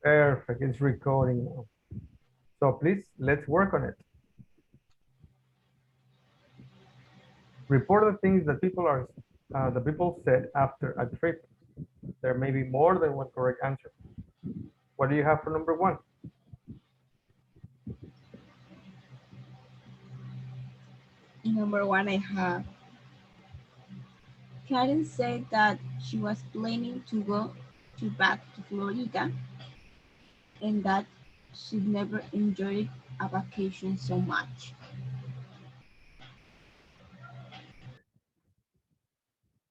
Perfect, it's recording now. So please, let's work on it. Report the things that the people said after a trip. There may be more than one correct answer. What do you have for number one? Number one, I have Karen said that she was planning to go back to Florida and that she'd never enjoyed a vacation so much.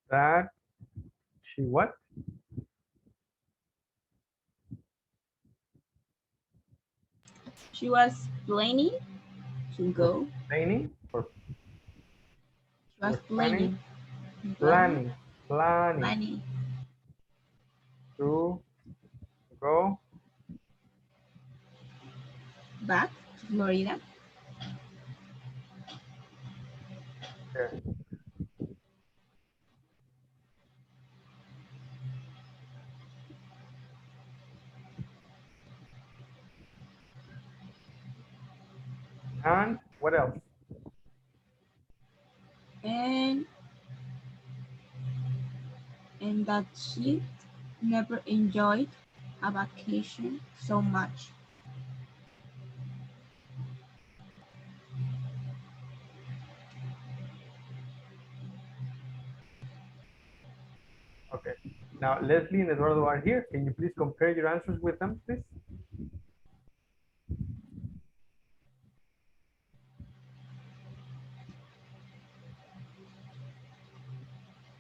That she what? She was planning to Was go. planning or She was was planning? planning, Planning planning to go. back to Florida. There. And what else? And that she never enjoyed a vacation so much. Okay. Now Leslie and Eduardo are here. Can you please compare your answers with them, please?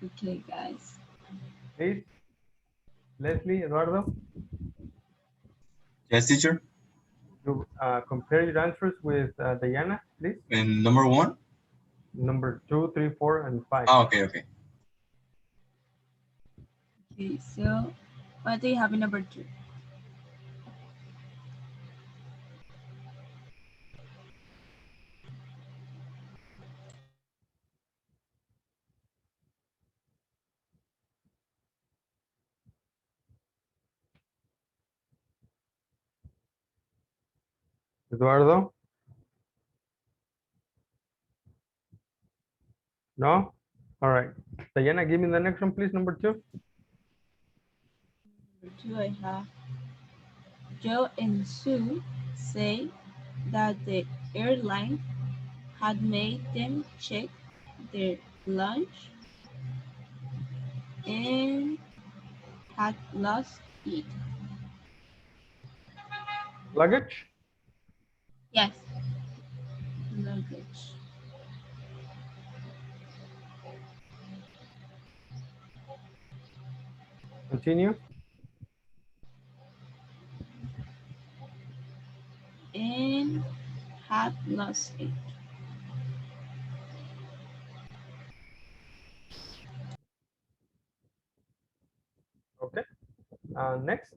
Okay, guys. Please, Leslie, Eduardo, Yes, teacher. you compare your answers with Diana, please. And number one? Number 2, 3, 4, and 5. Oh, okay, okay. Okay, so what do you have in number two? Eduardo? No? All right. Diana, give me the next one, please, number 2. Number two, I have Joe and Sue say that the airline had made them check their lunch and had lost it. Luggage? Yes, luggage. Continue. And had lost it. Okay. Next.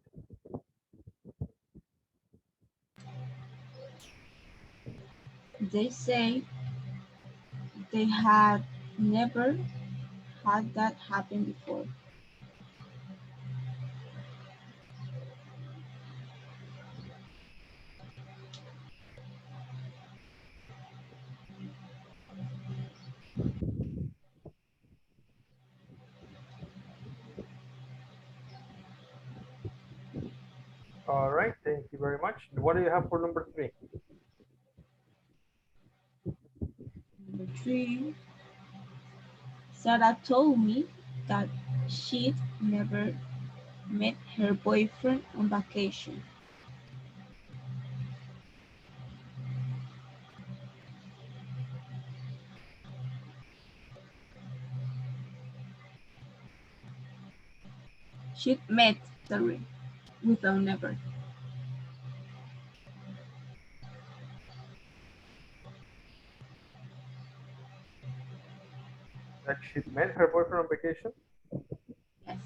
They say they had never had that happen before. All right. Thank you very much. What do you have for number 3? Number three, Sarah told me that she'd never met her boyfriend on vacation. She'd met, sorry, without never. That she met her boyfriend on vacation? Yes.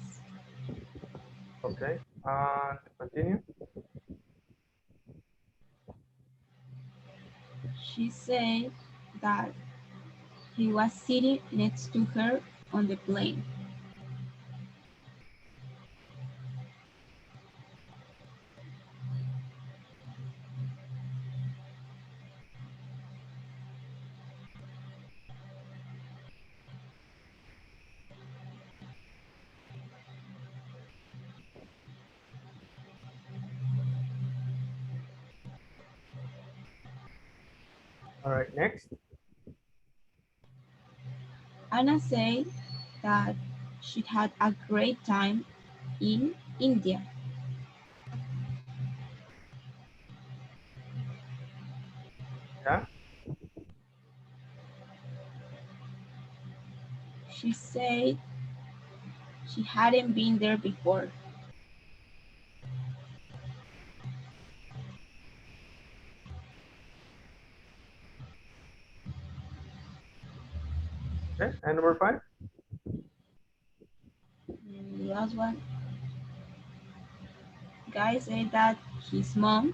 Okay. And continue. She said that he was sitting next to her on the plane. All right, next. Anna said that she had a great time in India. Yeah. She said she hadn't been there before. Okay. And number 5. And the last one, Guy said that his mom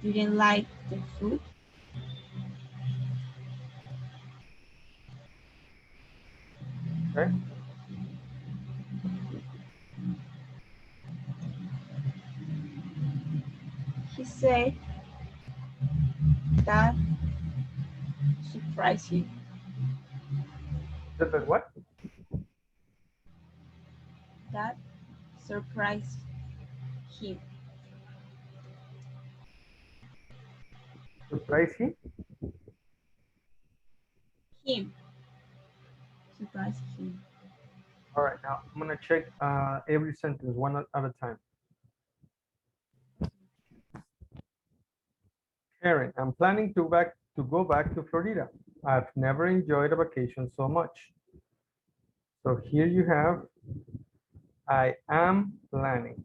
didn't like the food. Okay. He said that surprised him. Said that what? That surprised him. Surprise him. Him. Surprised him. All right. Now I'm gonna check every sentence one at a time. Karen, I'm planning to go back to Florida. I've never enjoyed a vacation so much. So here you have, I am planning.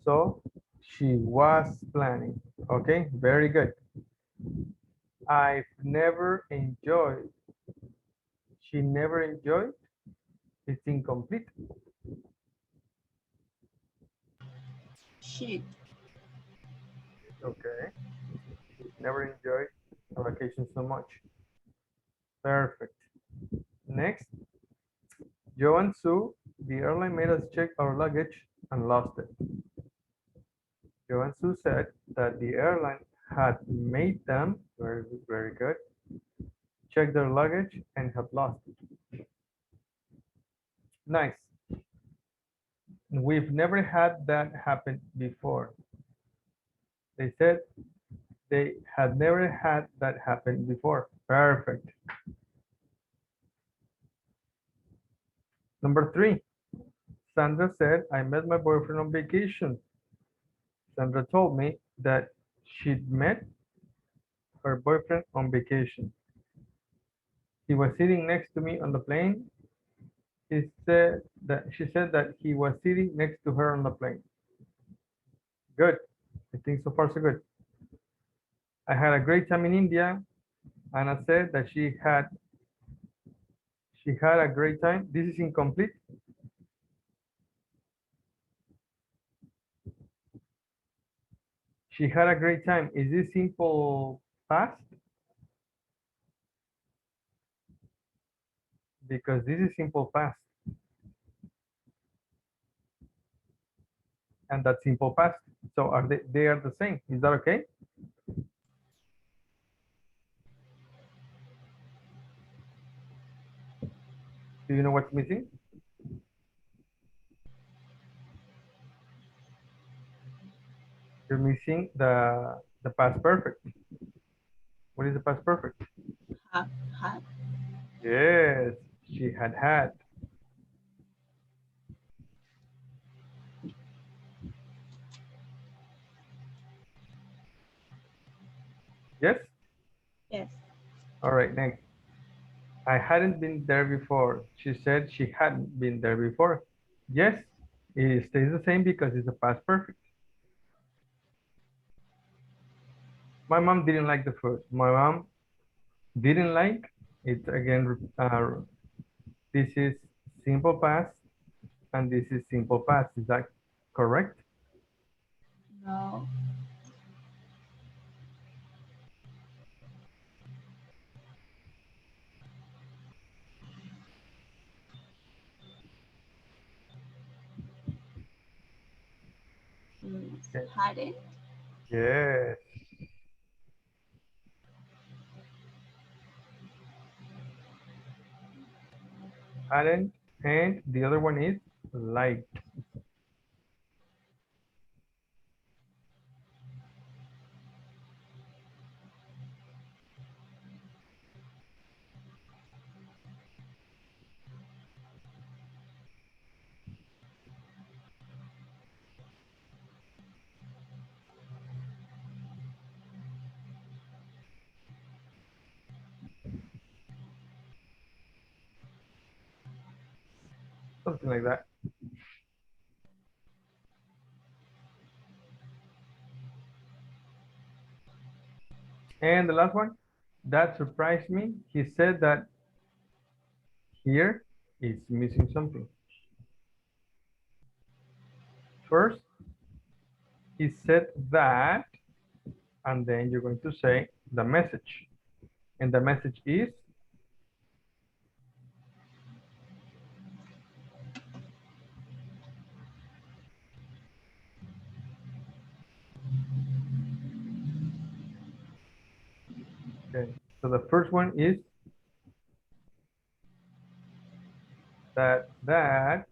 So she was planning. Okay, very good. I've never enjoyed. She never enjoyed. It's incomplete. She. Okay, she's never enjoyed a vacation so much. Perfect. Next, Joe and Sue, the airline made us check our luggage and lost it. Joe and Sue said that the airline had made them, very good, check their luggage and had lost it. Nice. We've never had that happen before. They said they had never had that happen before. Perfect. Number 3, Sandra said, I met my boyfriend on vacation. Sandra told me that she'd met her boyfriend on vacation. He was sitting next to me on the plane. She said that he was sitting next to her on the plane. Good. I think so far so good. I had a great time in India. Anna said that she had a great time. This is incomplete. She had a great time. Is this simple past? Because this is simple past. And that's simple past. So are they are the same. Is that okay? Do you know what's missing? You're missing the past perfect. What is the past perfect? Have had. Yes, she had had. Yes? Yes. All right, next. I hadn't been there before. She said she hadn't been there before. Yes, it stays the same because it's a past perfect. My mom didn't like the food. My mom didn't like it again. This is simple past and this is simple past. Is that correct? No. Okay. Hadn't. Yes. Hadn't. And the other one is liked. something like that. And the last one, that surprised me. He said that here is missing something. First, he said that, and then you're going to say the message. And the message is, okay, so the first one is that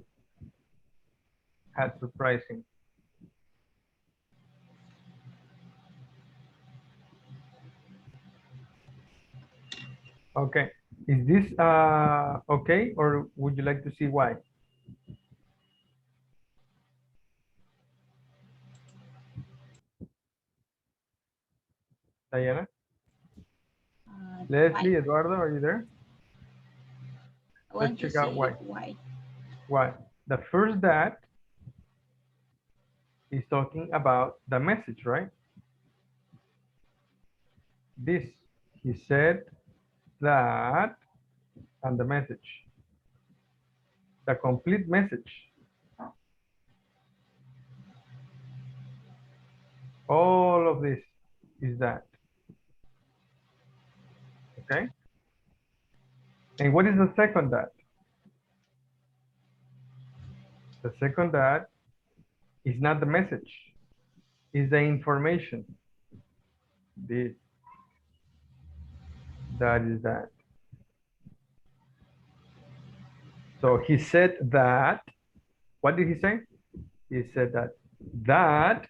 had surprised him. Okay, is this okay, or would you like to see why? Diana? Why? Leslie, Eduardo, are you there? I Let's want to check out see why. why. Why? The first that is talking about the message, right? This, he said that, and the message, the complete message. All of this is that, okay? And what is the second that? The second that is not the message, is the information. This, that is that. So he said that, what did he say? He said that that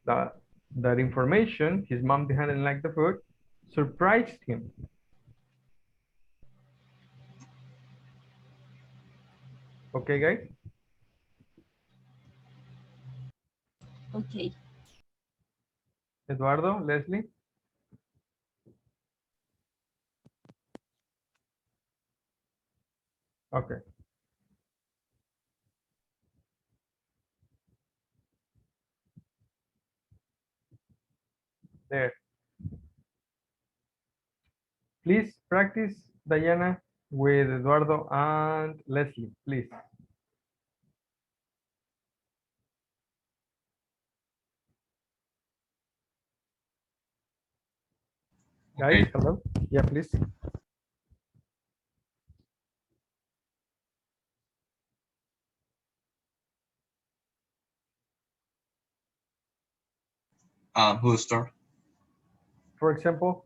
that information, his mom didn't like the food, surprised him. Okay, guys? Okay. Eduardo, Leslie? Okay. There. Please practice, Diana, with Eduardo and Leslie, please. Guys, Okay. hello? Yeah, please. Who start? For example,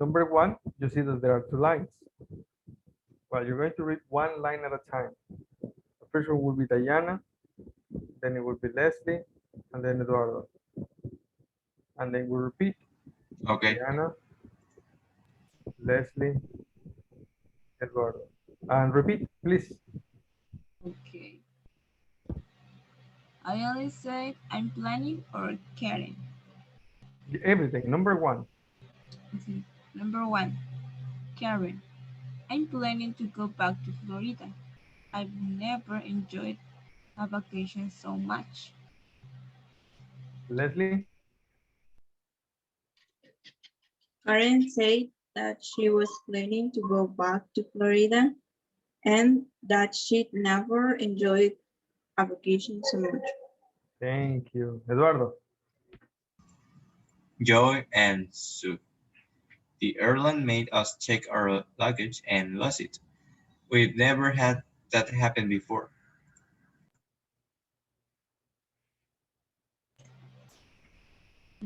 number one, you see that there are two lines. Well, you're going to read one line at a time. The first one will be Diana, then it will be Leslie, and then Eduardo. And then we'll repeat. Okay. Diana, Leslie, Eduardo. And repeat, please. Okay. I only said I'm planning or caring. Everything. Number one. Okay. Number one, Karen. I'm planning to go back to Florida. I've never enjoyed a vacation so much. Leslie, Karen said that she was planning to go back to Florida and that she'd never enjoyed a vacation so much. thank you. Eduardo, Joy and Sue. The airline made us check our luggage and lost it. We've never had that happen before.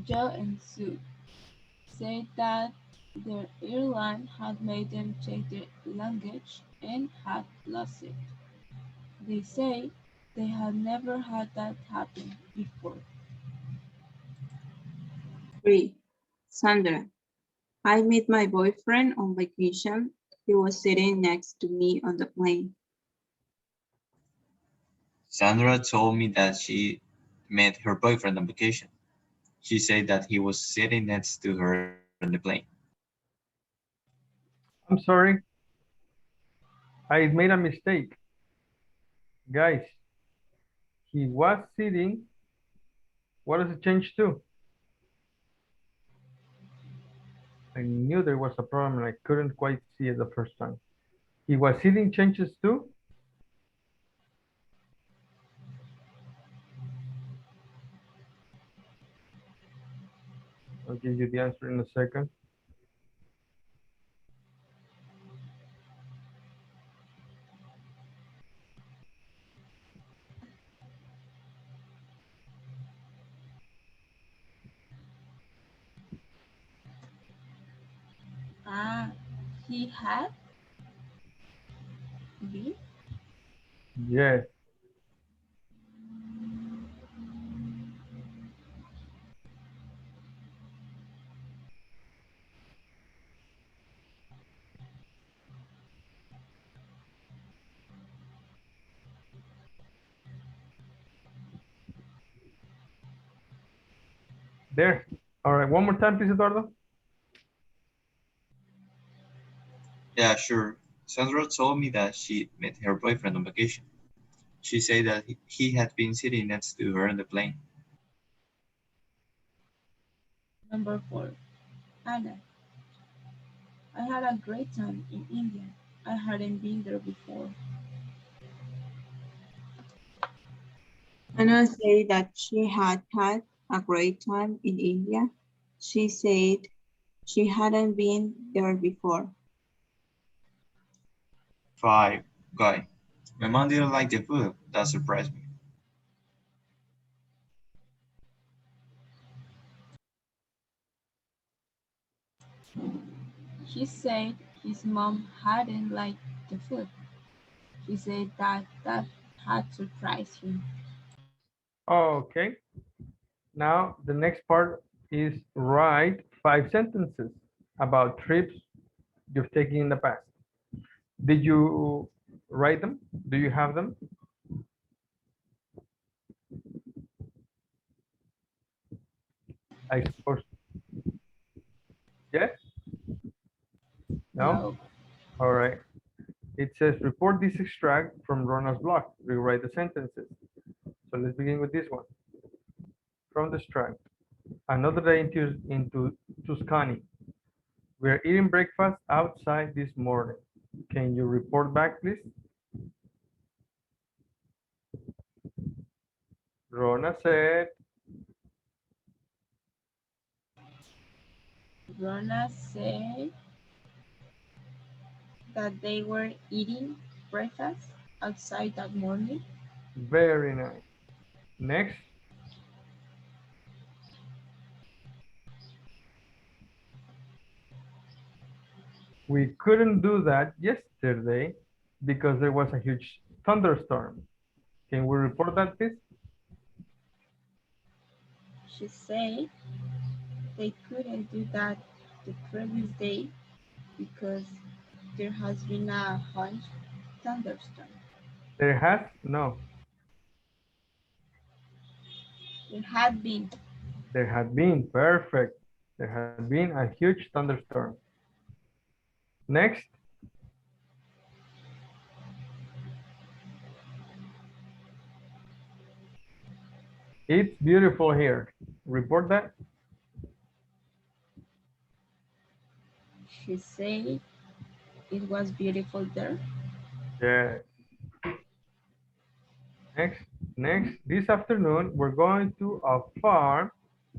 Joe and Sue said that their airline had made them check their luggage and had lost it. They say they had never had that happen before. 3. Sandra. I met my boyfriend on vacation. He was sitting next to me on the plane. Sandra told me that she met her boyfriend on vacation. She said that he was sitting next to her on the plane. I'm sorry. I made a mistake. Guys, he was sitting. What does it change to? I knew there was a problem and I couldn't quite see it the first time. He was sitting changes to? I'll give you the answer in a second. Ah, he had been. Yes. There. All right. One more time, please, Eduardo. Yeah, sure. Sandra told me that she met her boyfriend on vacation. She said that he had been sitting next to her on the plane. Number 4. Anna. I had a great time in India. I hadn't been there before. Anna said that she had had a great time in India. She said she hadn't been there before. 5. Guy. My mom didn't like the food. That surprised me. He said his mom hadn't liked the food. He said that had surprised him. Okay. Now the next part is write 5 sentences about trips you've taken in the past. Did you write them? Do you have them? I suppose yes? No? No, All right. It says report this extract from Rona's blog. Rewrite the sentences. So let's begin with this one. From the extract. Another day into Tuscany. We're eating breakfast outside this morning. Can you report back, please? Rona said, Rona said that they were eating breakfast outside that morning. very nice. Next, we couldn't do that yesterday because there was a huge thunderstorm. Can we report that, please? She said they couldn't do that the previous day because there has been a huge thunderstorm. There has, no, There had been. there had been, perfect. There had been a huge thunderstorm. Next, it's beautiful here. Report that. She said it was beautiful there. Yes. Next, this afternoon, we're going to a farm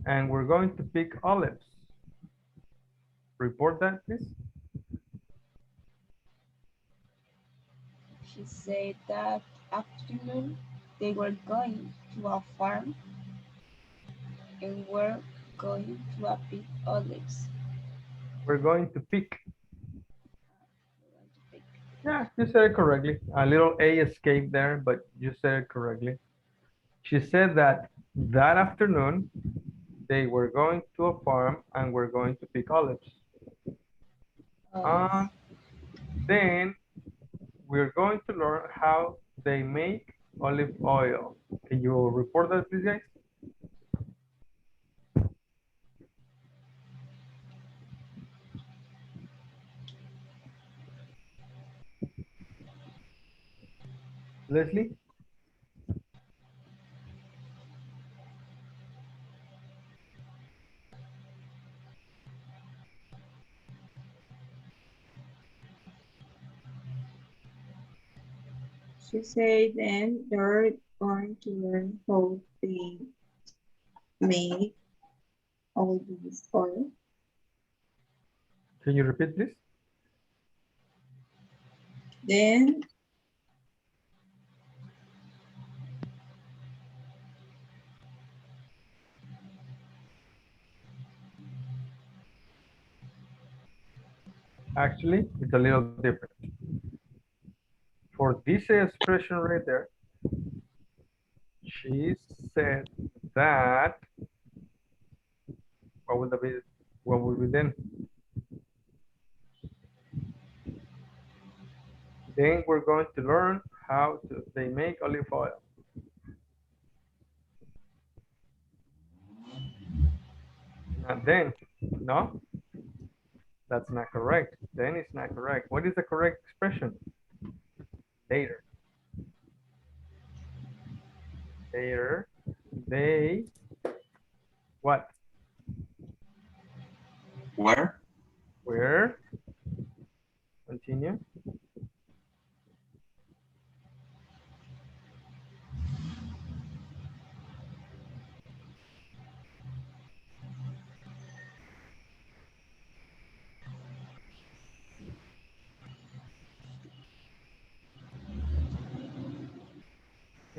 and we're going to pick olives. Report that, please. She said that afternoon they were going to a farm and were going to a pick olives. We're going to pick. We're going to pick. Yeah, you said it correctly. A little A escaped there, but you said it correctly. She said that that afternoon they were going to a farm and were going to pick olives. Olives. And then we're going to learn how they make olive oil. Can you report that, please, guys? Leslie? She said then they're going to learn how they make all this oil. Can you repeat, please? Then Actually, it's a little different. For this expression right there, she said that, what would that be? What would be then? Then we're going to learn how they make olive oil. And then, no, that's not correct. Then it's not correct. What is the correct expression? Later. Later, they, what? Where? Where? Continue.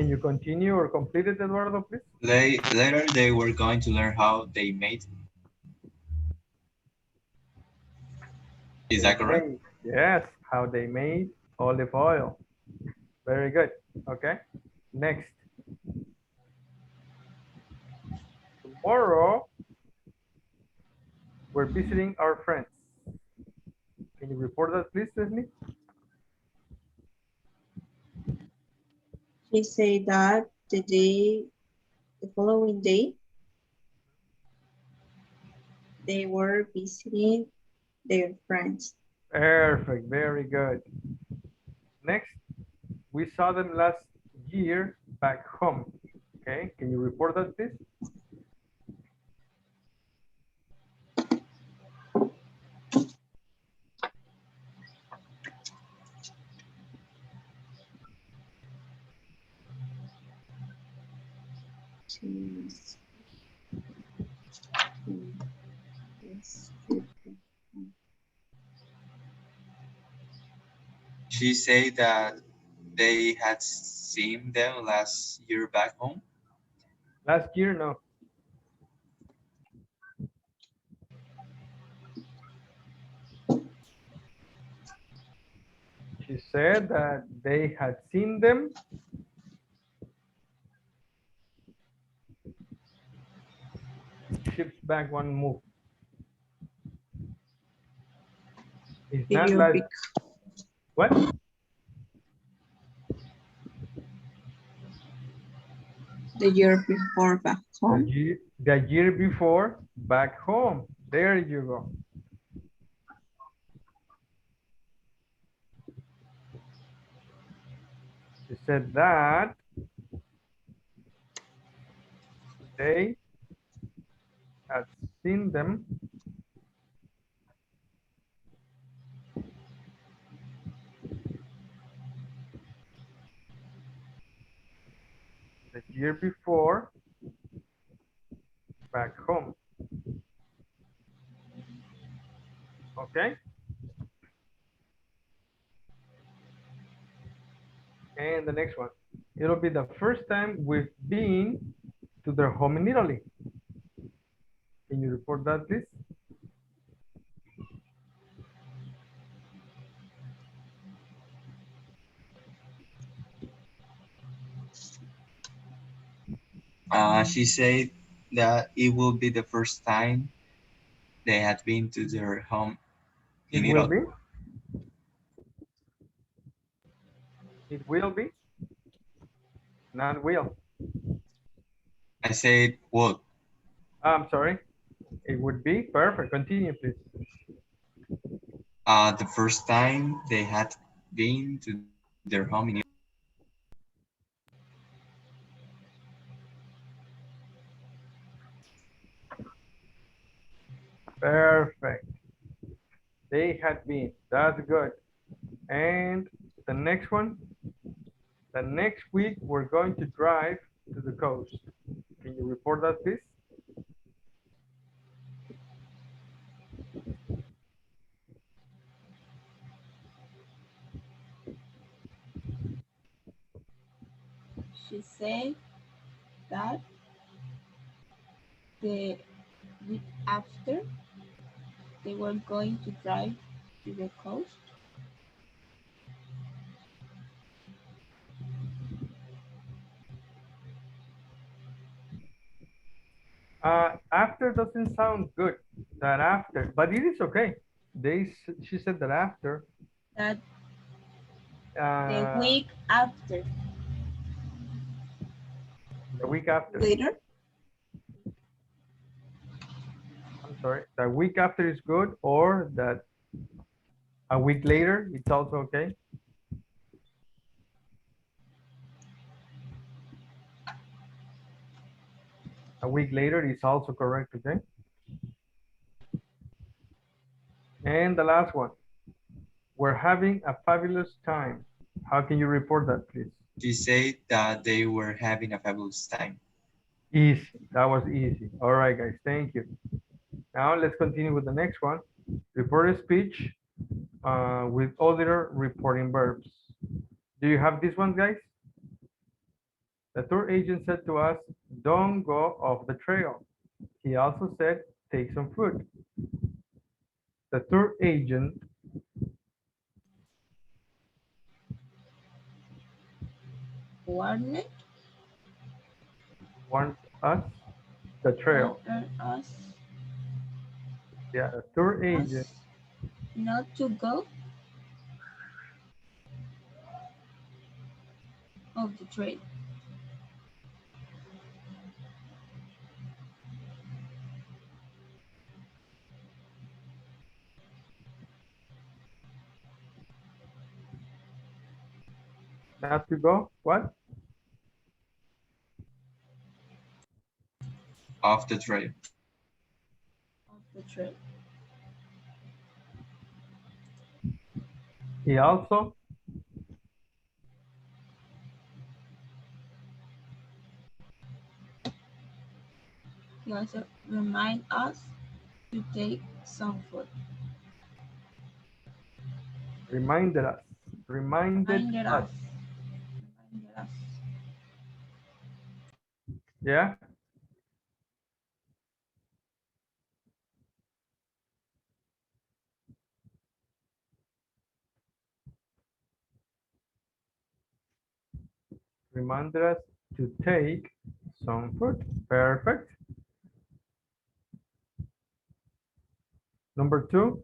Can you continue or complete it, Eduardo, please? Later, they were going to learn how they made. Is that correct? Yes, how they made olive oil. Very good. Okay. Next. Tomorrow, we're visiting our friends. Can you report that, please, Leslie? she said that the following day, they were visiting their friends. Perfect. Very good. Next, we saw them last year back home. Okay. Can you report that, please? She said that they had seen them last year back home. Last year, no. She said that they had seen them shifts back one move. It's The not year, like what? the year before back home. The year before back home. There you go. She said that they had seen them the year before back home. Okay? And the next one. It'll be the first time we've been to their home in Italy. Can you report that, please? She said that it will be the first time they had been to their home in It will Italy. be. It will be. Not will. I said, would. I'm sorry. It would be. Perfect. Continue, please. The first time they had been to their home in Italy. They had been. That's good. And the next one, the next week we're going to drive to the coast. Can you report that, please? She said that the week after they were going to drive to the coast. After doesn't sound good. That after, but it is okay. She said that after. That the Uh, week after. the week after. Later? I'm sorry. The week after is good, or that a week later, it's also okay. A week later is also correct, okay? And the last one. We're having a fabulous time. How can you report that, please? She said that they were having a fabulous time. Easy. That was easy. All right, guys. Thank you. Now let's continue with the next one. Report a speech with other reporting verbs. Do you have this one, guys? The tour agent said to us, don't go off the trail. He also said, take some food. The tour agent Warned warned us the trail. us Yeah, the tour agent not to go off the trail. not to go. What? Off the trail. Off the trail. He also He also remind us to take some food. reminded us. Reminded Reminded us. us. Reminded us. Yeah. Reminded us to take some food. Perfect. Number two.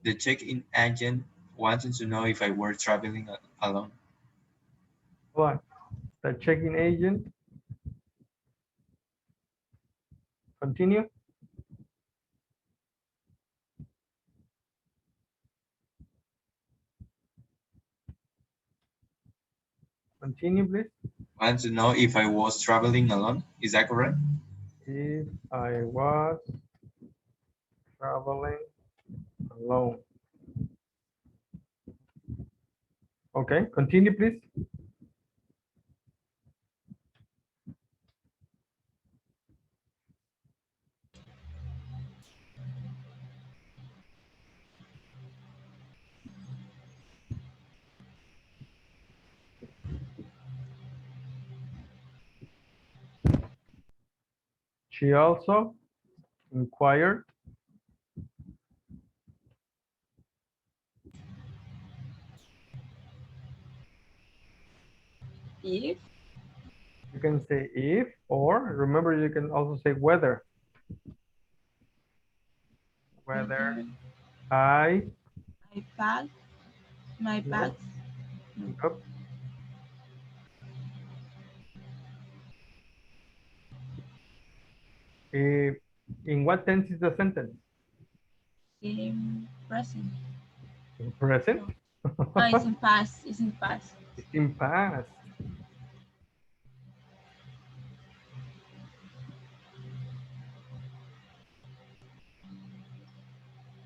The check-in agent wanted to know if I were traveling alone. Hold on. The check-in agent. Continue. Continue, please. Wanted to know if I was traveling alone. Is that correct? If I was traveling alone. Okay, continue, please. She also inquired. If You can say if, or remember you can also say whether. Whether I I pack my no, bags. nope. If, in what tense is the sentence? In present. In present? No. Ah, it's in past. It's in past. It's in past.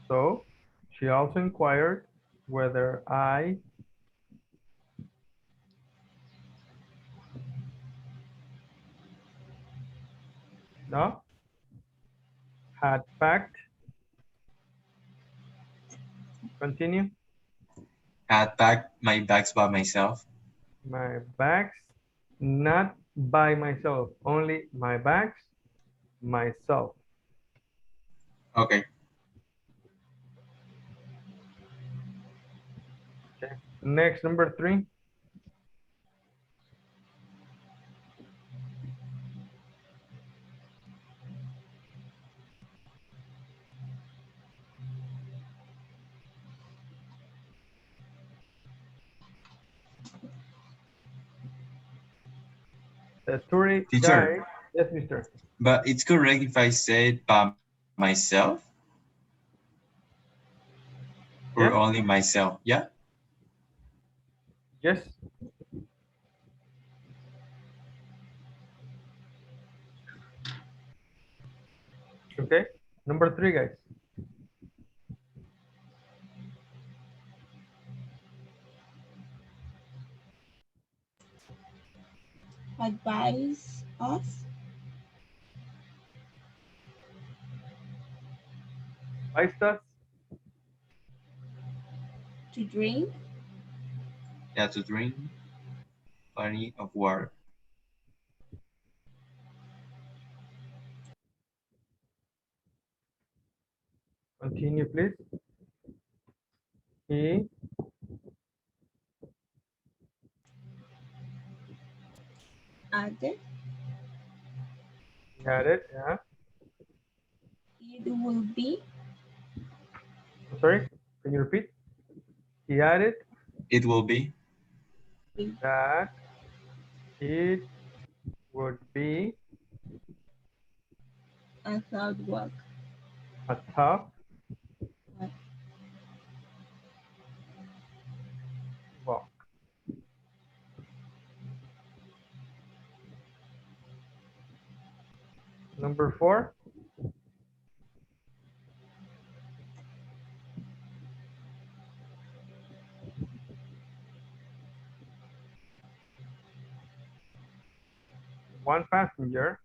So she also inquired whether I no had packed. Continue. Had packed my bags by myself. My bags, not by myself, only my bags, myself. Okay. Okay. Next, number 3. The tour Teacher, guide. Yes, mister. but it's correct if I said by myself or Yes, only myself. Yeah. yes. Okay. Number 3, guys. Advise us Aistas. to drink Yeah, to drink plenty of water. Continue, please. He added. had it. Yeah. It will be I'm sorry. Can you repeat? He added It will be that it would be a thought walk. a tough But walk. Number 4. One passenger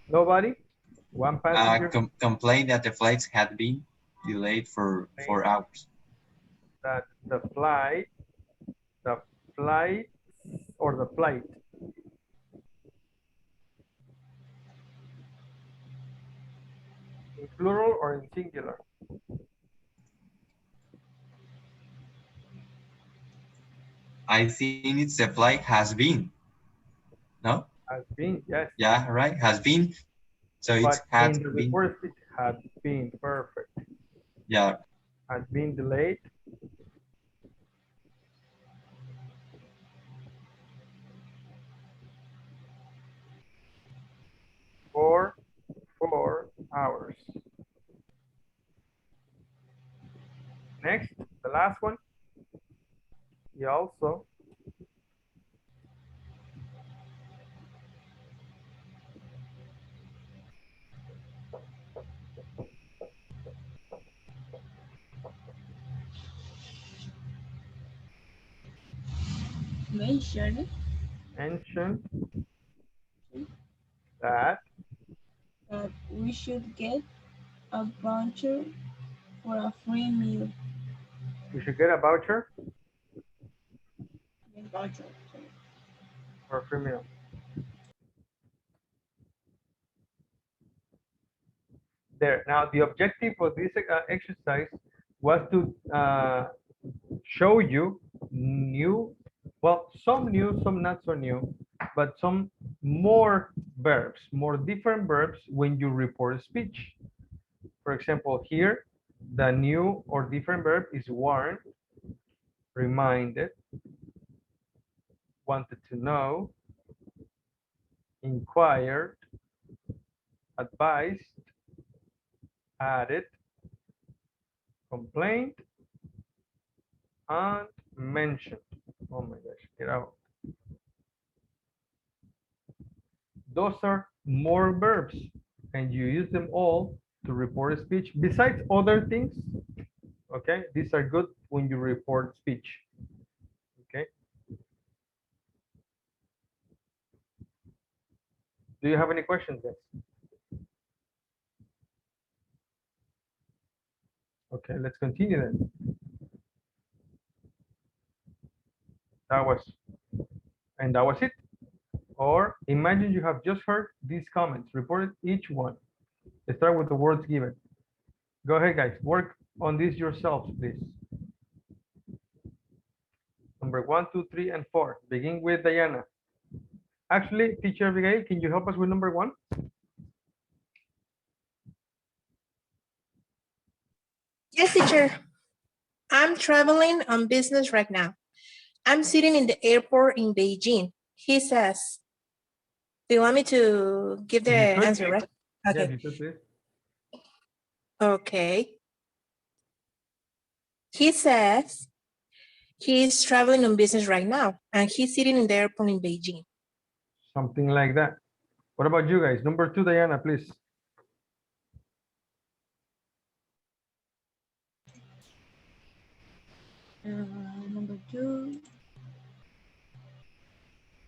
nobody. One passenger complained that the flights had been delayed for complained 4 hours. that the flight or the flight in plural or in singular I think it's the flight has been. No? has been, yes, Yeah, right. Has been. So it's but had in the been. reverse it had been perfect. Yeah. Had been delayed for 4 hours. Next, the last one. He also mentioned mentioned that that we should get a voucher for a free meal. we should get a voucher Voucher. Sorry. for a free meal. There. Now, the objective of this exercise was to show you new, well, some new, some not so new but some more verbs, more different verbs when you report speech. For example, here, the new or different verb is warned, reminded, wanted to know, inquired, advised, added, complained, and mentioned. Oh my gosh, get out. Those are more verbs, and you use them all to report speech. Besides other things, okay, these are good when you report speech. Okay. Do you have any questions, guys? Okay, let's continue then. That was it. Or imagine you have just heard these comments. Report each one. Let's start with the words given. Go ahead, guys. Work on this yourselves, please. Number 1, 2, 3, and 4. Begin with Diana. Actually, teacher Abigail, can you help us with number 1? Yes, teacher. I'm traveling on business right now. I'm sitting in the airport in Beijing. He says, do you want me to give the answer, right? Okay. Yeah, you could, please. Okay. He says he's traveling on business right now and he's sitting in the airport in Beijing. Something like that. What about you guys? Number 2, Diana, please. Number 2,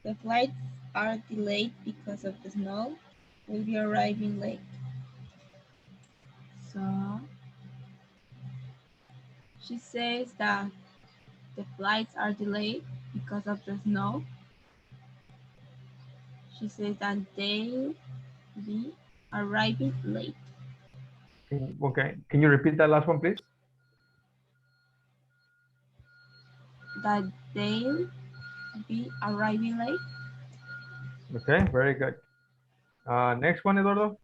the flights are delayed because of the snow. We'll be arriving late. So she says that the flights are delayed because of the snow. She says that they'll be arriving late. Okay, can you repeat that last one, please? That they'll be arriving late. Okay, very good. Next one, Eduardo.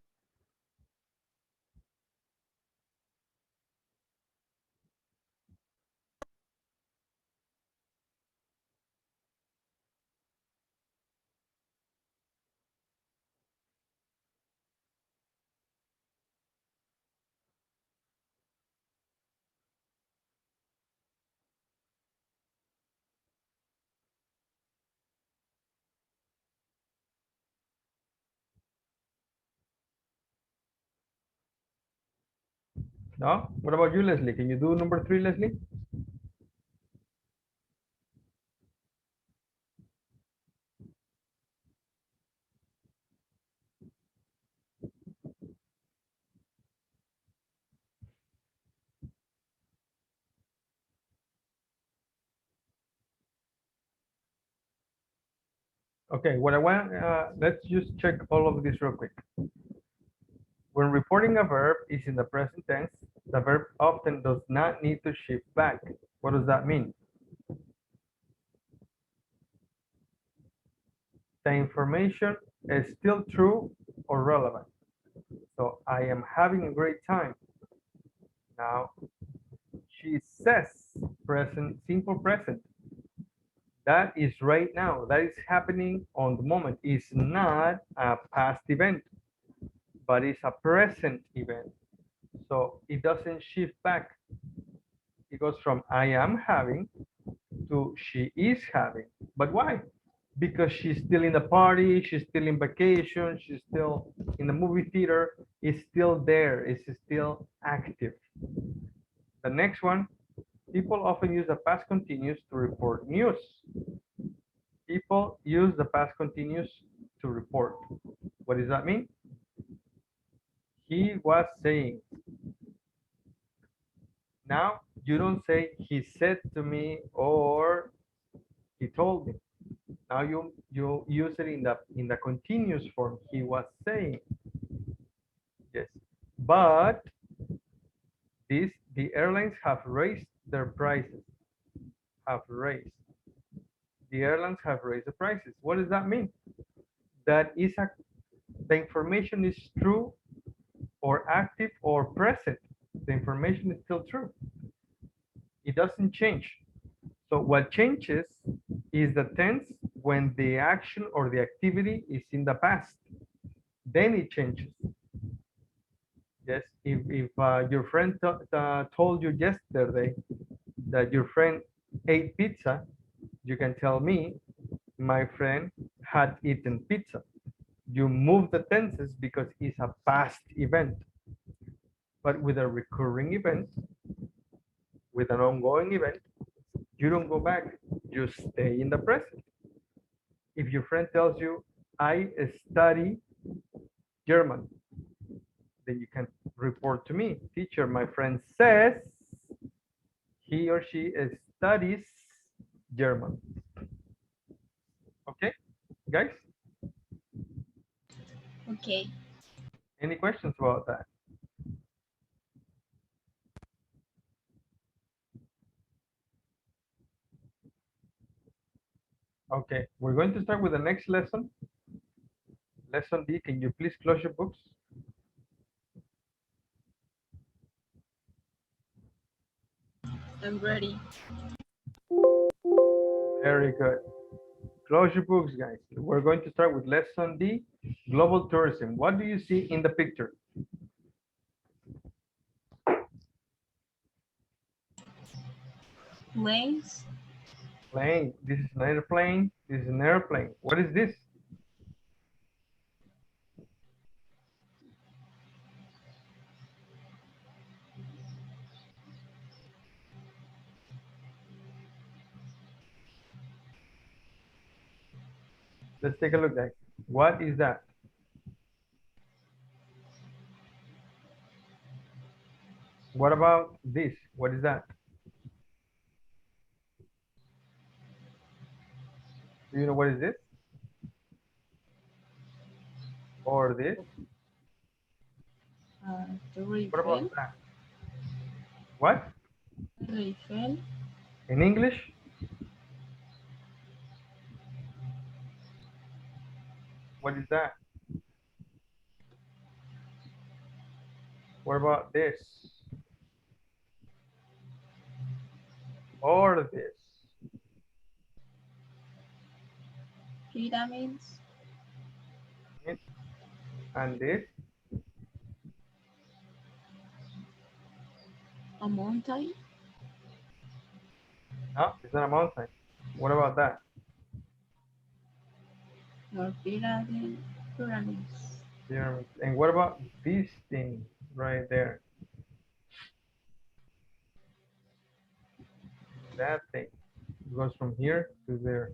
No? What about you, Leslie? Can you do number 3, Leslie? Okay, what I want, let's just check all of this real quick. When reporting a verb is in the present tense, the verb often does not need to shift back. What does that mean? The information is still true or relevant. So I am having a great time. Now, she says present, simple present. That is right now. That is happening on the moment. It's not a past event, but it's a present event. So it doesn't shift back. It goes from I am having to she is having. But why? Because she's still in the party, she's still in vacation, she's still in the movie theater, it's still there, it's still active. The next one, people often use the past continuous to report news. People use the past continuous to report. What does that mean? He was saying. Now, you don't say he said to me or he told me. Now you use it in the continuous form. He was saying. Yes. But the airlines have raised their prices. Have raised. the airlines have raised the prices. What does that mean? That is the information is true or active or present. The information is still true. It doesn't change. So what changes is the tense when the action or the activity is in the past. Then it changes. Yes, if your friend told you yesterday that your friend ate pizza, you can tell me, my friend had eaten pizza. You move the tenses because it's a past event. But with a recurring event, with an ongoing event, you don't go back, you stay in the present. If your friend tells you, I study German, then you can report to me, teacher, my friend says he or she studies German. Okay, guys? Okay. Any questions about that? Okay, we're going to start with the next lesson. Lesson D, can you please close your books? I'm ready. Very good. Close your books, guys. We're going to start with lesson D, global tourism. What do you see in the picture? Planes. Plane. This is an airplane. This is an airplane. What is this? Let's take a look, guys. What is that? What about this? What is that? Do you know what is this? Or this? Torre What Eiffel. about that? What? Torre Eiffel. In English? What is that? What about this? Or this? Pyramids. And this? A mountain. No, it's not a mountain. What about that? Or pyramids. Pyramids. And what about this thing right there? That thing. It goes from here to there.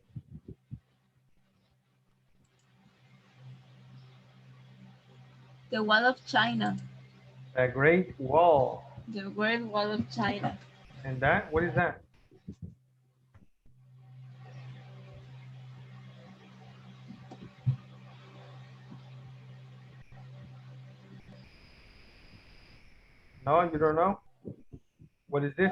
The Wall of China. A Great Wall. The Great Wall of China. And that? What is that? No, you don't know? What is this?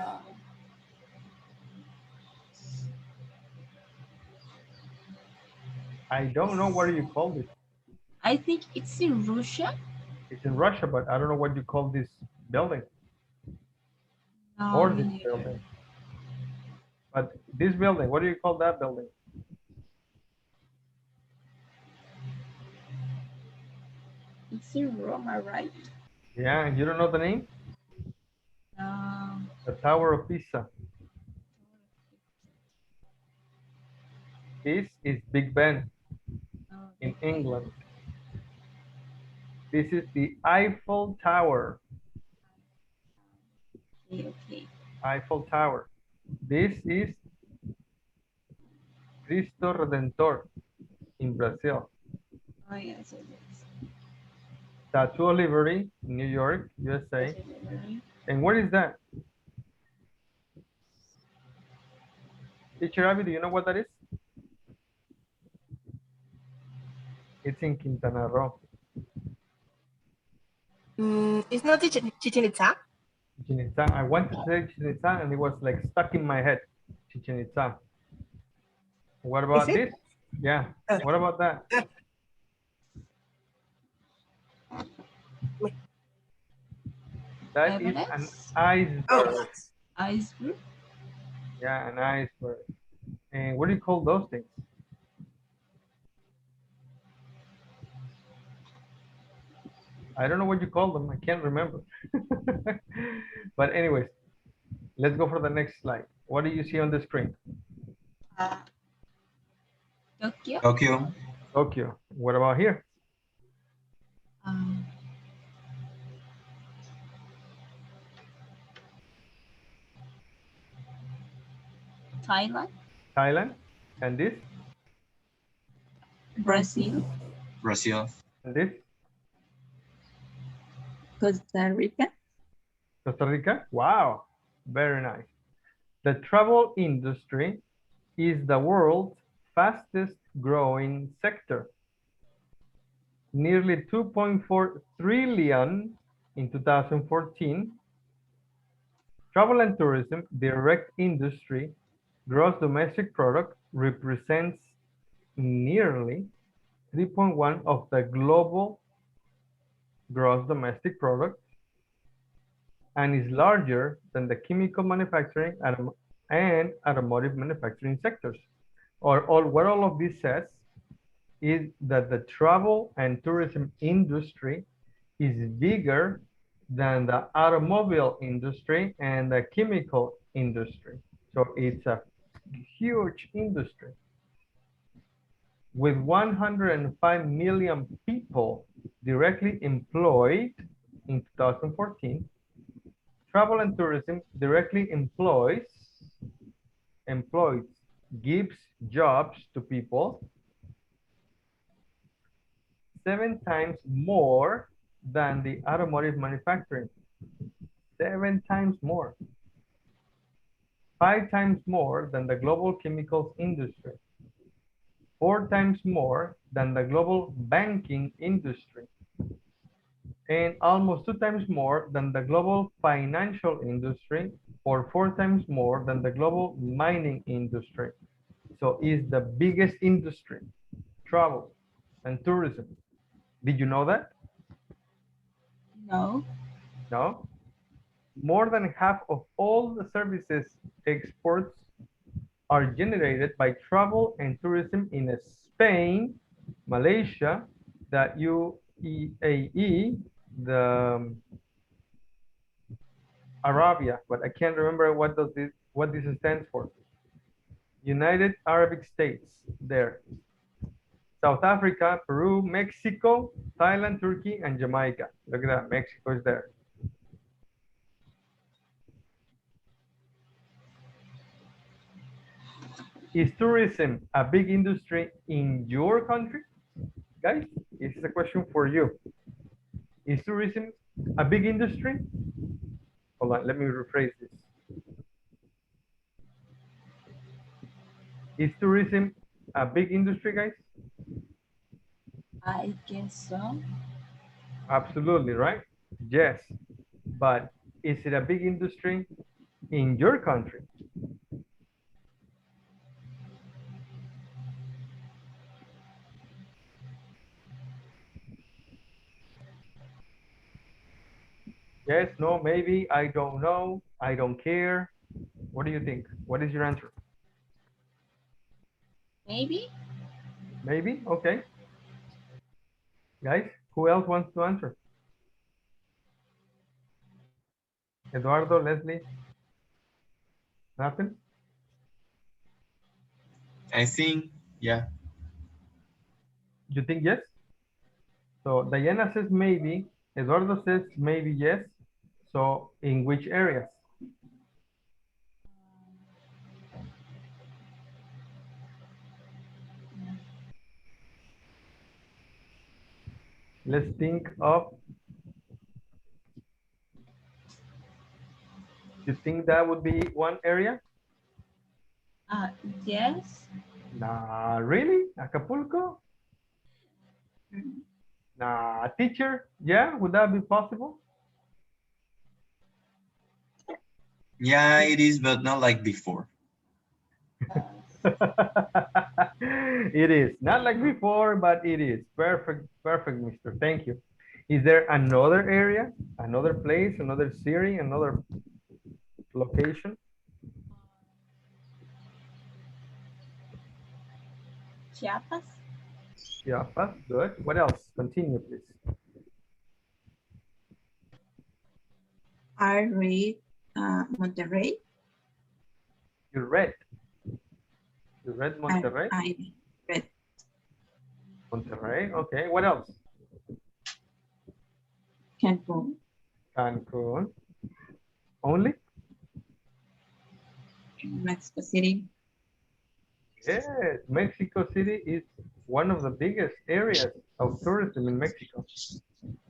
I don't know what you call this. I think it's in Russia. It's in Russia, but I don't know what you call this building No, or me this neither. building. But this building, what do you call that building? It's in Roma, right? Yeah, and you don't know the name? The Tower of Pisa. This is Big Ben in England. This is the Eiffel Tower. Okay. Eiffel Tower. This is Cristo Redentor in Brazil. Oh, yes, it is. Statue of Liberty, New York, USA. And what is that? Teacher Abby, do you know what that is? It's in Quintana Roo. It's not Chichen Itza. Chichen Itza. I wanted to say Chichen Itza and it was like stuck in my head. Chichen Itza. What about Is it? this? Yeah. What about that? That is an Everest, iceberg. Oh, iceberg, Yeah, an iceberg. And what do you call those things? I don't know what you call them. I can't remember. But anyways, let's go for the next slide. What do you see on the screen? Tokyo, Tokyo, Tokyo. What about here? um, Thailand, Thailand. And this? Brazil, Brazil, And this? Costa Rica, Costa Rica. Wow. Very nice. The travel industry is the world's fastest growing sector. Nearly 2.4 trillion in 2014. Travel and tourism, direct industry, gross domestic product represents nearly 3.1 of the global gross domestic product and is larger than the chemical manufacturing and automotive manufacturing sectors. What all of this says is that the travel and tourism industry is bigger than the automobile industry and the chemical industry. So it's a huge industry. With 105 million people directly employed in 2014, travel and tourism directly gives jobs to people 7 times more than the automotive manufacturing. 7 times more. 5 times more than the global chemicals industry. 4 times more than the global banking industry. And almost 2 times more than the global financial industry, or 4 times more than the global mining industry. So it's the biggest industry, travel and tourism. Did you know that? no, No? More than half of all the services exports are generated by travel and tourism in Spain, Malaysia, the UAE, the Arabia, but I can't remember what this stands for. United Arab States, there. South Africa, Peru, Mexico, Thailand, Turkey, and Jamaica. Look at that, Mexico is there. Is tourism a big industry in your country? Guys, this is a question for you. Is tourism a big industry? Hold on, let me rephrase this. Is tourism a big industry, guys? I guess so. Absolutely, right? Yes, but is it a big industry in your country? Yes, no, maybe, I don't know, I don't care. What do you think? What is your answer? Maybe? Maybe, okay. Guys, who else wants to answer? Eduardo, Leslie, nothing? I think, yeah, You think yes? So Diana says maybe, Eduardo says maybe yes. So in which areas? Let's think of, you think that would be one area? Yes. Nah, really? Acapulco? Nah, teacher? Yeah, would that be possible? yeah, it is, but not like before. It is not like before, but it is perfect. Perfect, mister. Thank you. Is there another area, another place, another city, another location? Chiapas. Chiapas, good. What else? Continue, please. I read Monterrey. You read. You read Monterrey? I read Monterrey, okay. What else? Cancun. Cancun. Only? Mexico City. Yes, Mexico City is one of the biggest areas of tourism in Mexico.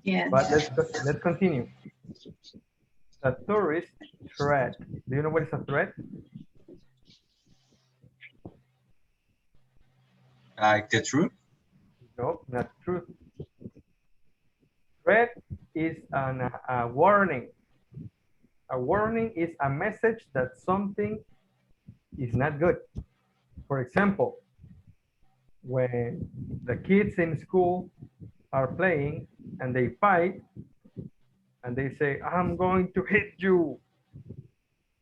Yes. But let's continue. A tourist threat. Do you know what is a threat? Like the truth? No, not true. Threat is a warning. A warning is a message that something is not good. For example, when the kids in school are playing and they fight and they say, I'm going to hit you.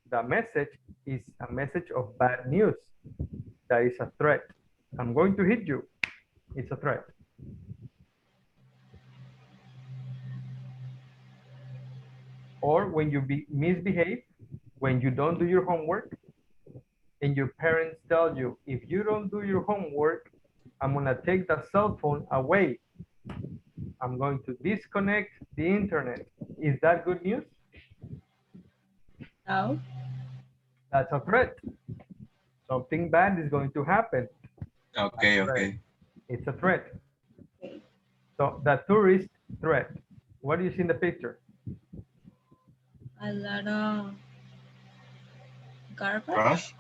The message is a message of bad news. That is a threat. I'm going to hit you. It's a threat. Or when you misbehave, when you don't do your homework, and your parents tell you, if you don't do your homework, I'm gonna take the cell phone away. I'm going to disconnect the internet. Is that good news? No. That's a threat. Something bad is going to happen. Okay, okay. It's a threat. Okay. So the tourist threat. What do you see in the picture? A lot of garbage. Trash?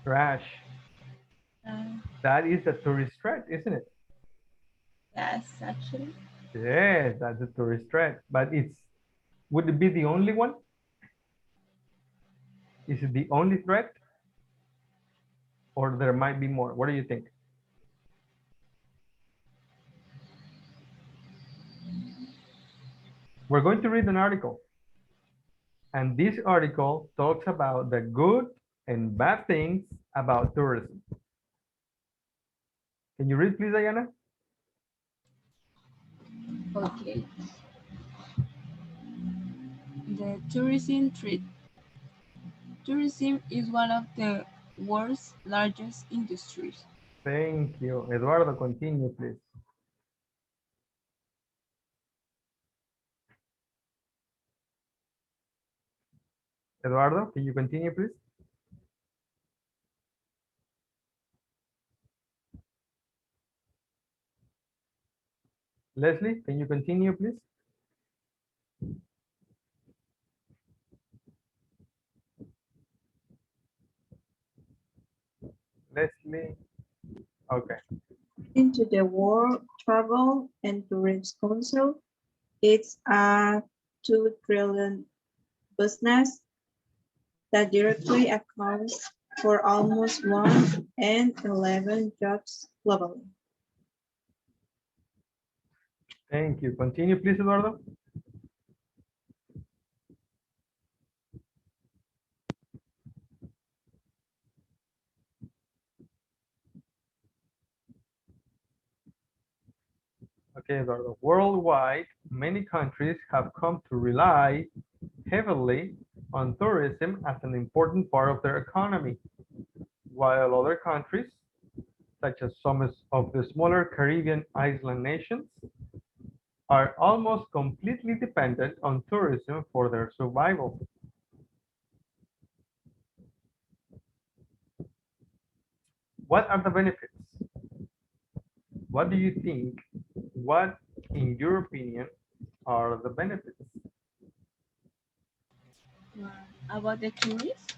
Trash. Uh, That is the tourist threat, isn't it? yes, actually. Yes, that's a tourist threat. But would it be the only one? Is it the only threat? Or there might be more? What do you think? We're going to read an article. And this article talks about the good and bad things about tourism. Can you read, please, Diana? Okay. The tourism threat. Tourism is one of the world's largest industries. Thank you. Eduardo, continue, please. Eduardo, can you continue, please? Leslie, can you continue, please? Leslie, okay. Into the World Travel and Tourism Council, it's a 2 trillion business that directly accounts for almost 1 in 11 jobs globally. Thank you. Continue, please, Eduardo. Okay, Eduardo. Worldwide, many countries have come to rely heavily on tourism as an important part of their economy, while other countries, such as some of the smaller Caribbean island nations, are almost completely dependent on tourism for their survival. What are the benefits? What do you think? What, in your opinion, are the benefits? About the tourists,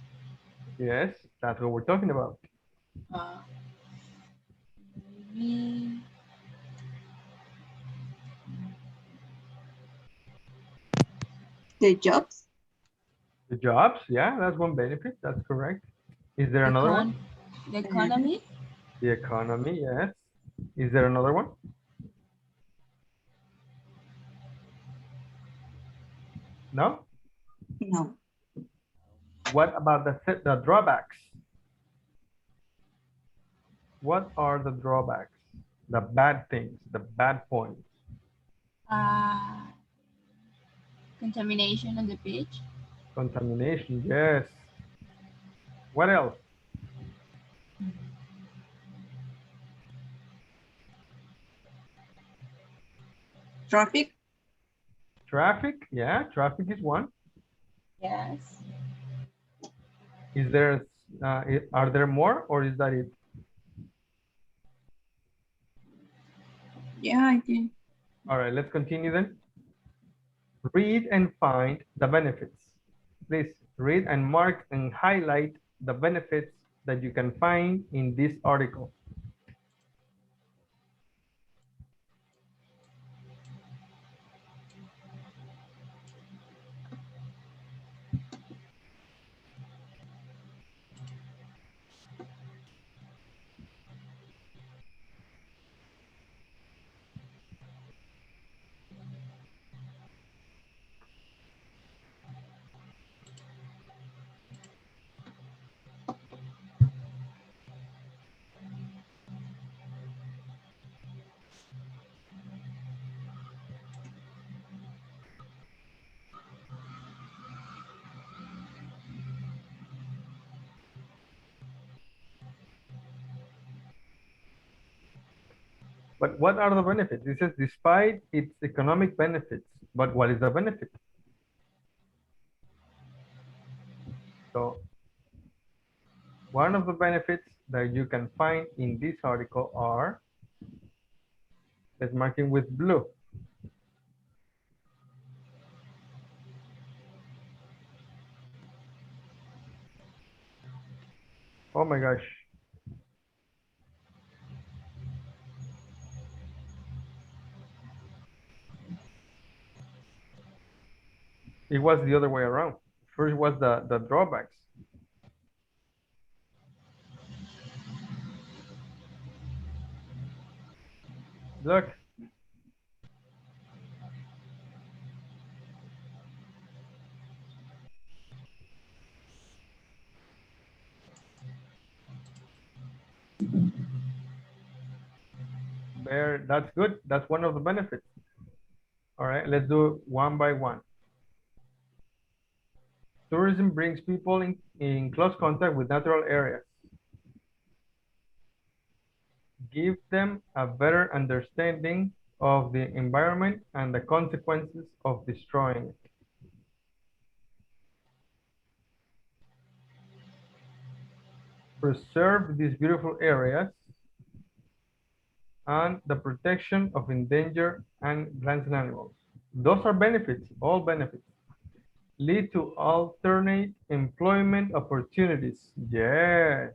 Yes, that's what we're talking about. uh, maybe The jobs, The jobs, yeah, that's one benefit. That's correct. Is there the another con one? The economy. The economy, yes. Is there another one? No? No. What about the drawbacks? What are the drawbacks? The bad things, the bad points. Uh, Contamination on the beach. Contamination, yes. What else? Traffic. Traffic, yeah, traffic is one. Yes. Is there, are there more or is that it? Yeah, I think. All right, let's continue then. Read and find the benefits. Please read and mark and highlight the benefits that you can find in this article. But what are the benefits? It says despite its economic benefits, but what is the benefit? So one of the benefits that you can find in this article are, let's mark it with blue. Oh my gosh. It was the other way around. First was the drawbacks. Look. There, that's good. That's one of the benefits. All right, let's do one by one. Tourism brings people in close contact with natural areas. Give them a better understanding of the environment and the consequences of destroying it. Preserve these beautiful areas and the protection of endangered and plants and animals. Those are benefits, all benefits. Lead to alternate employment opportunities. Yes.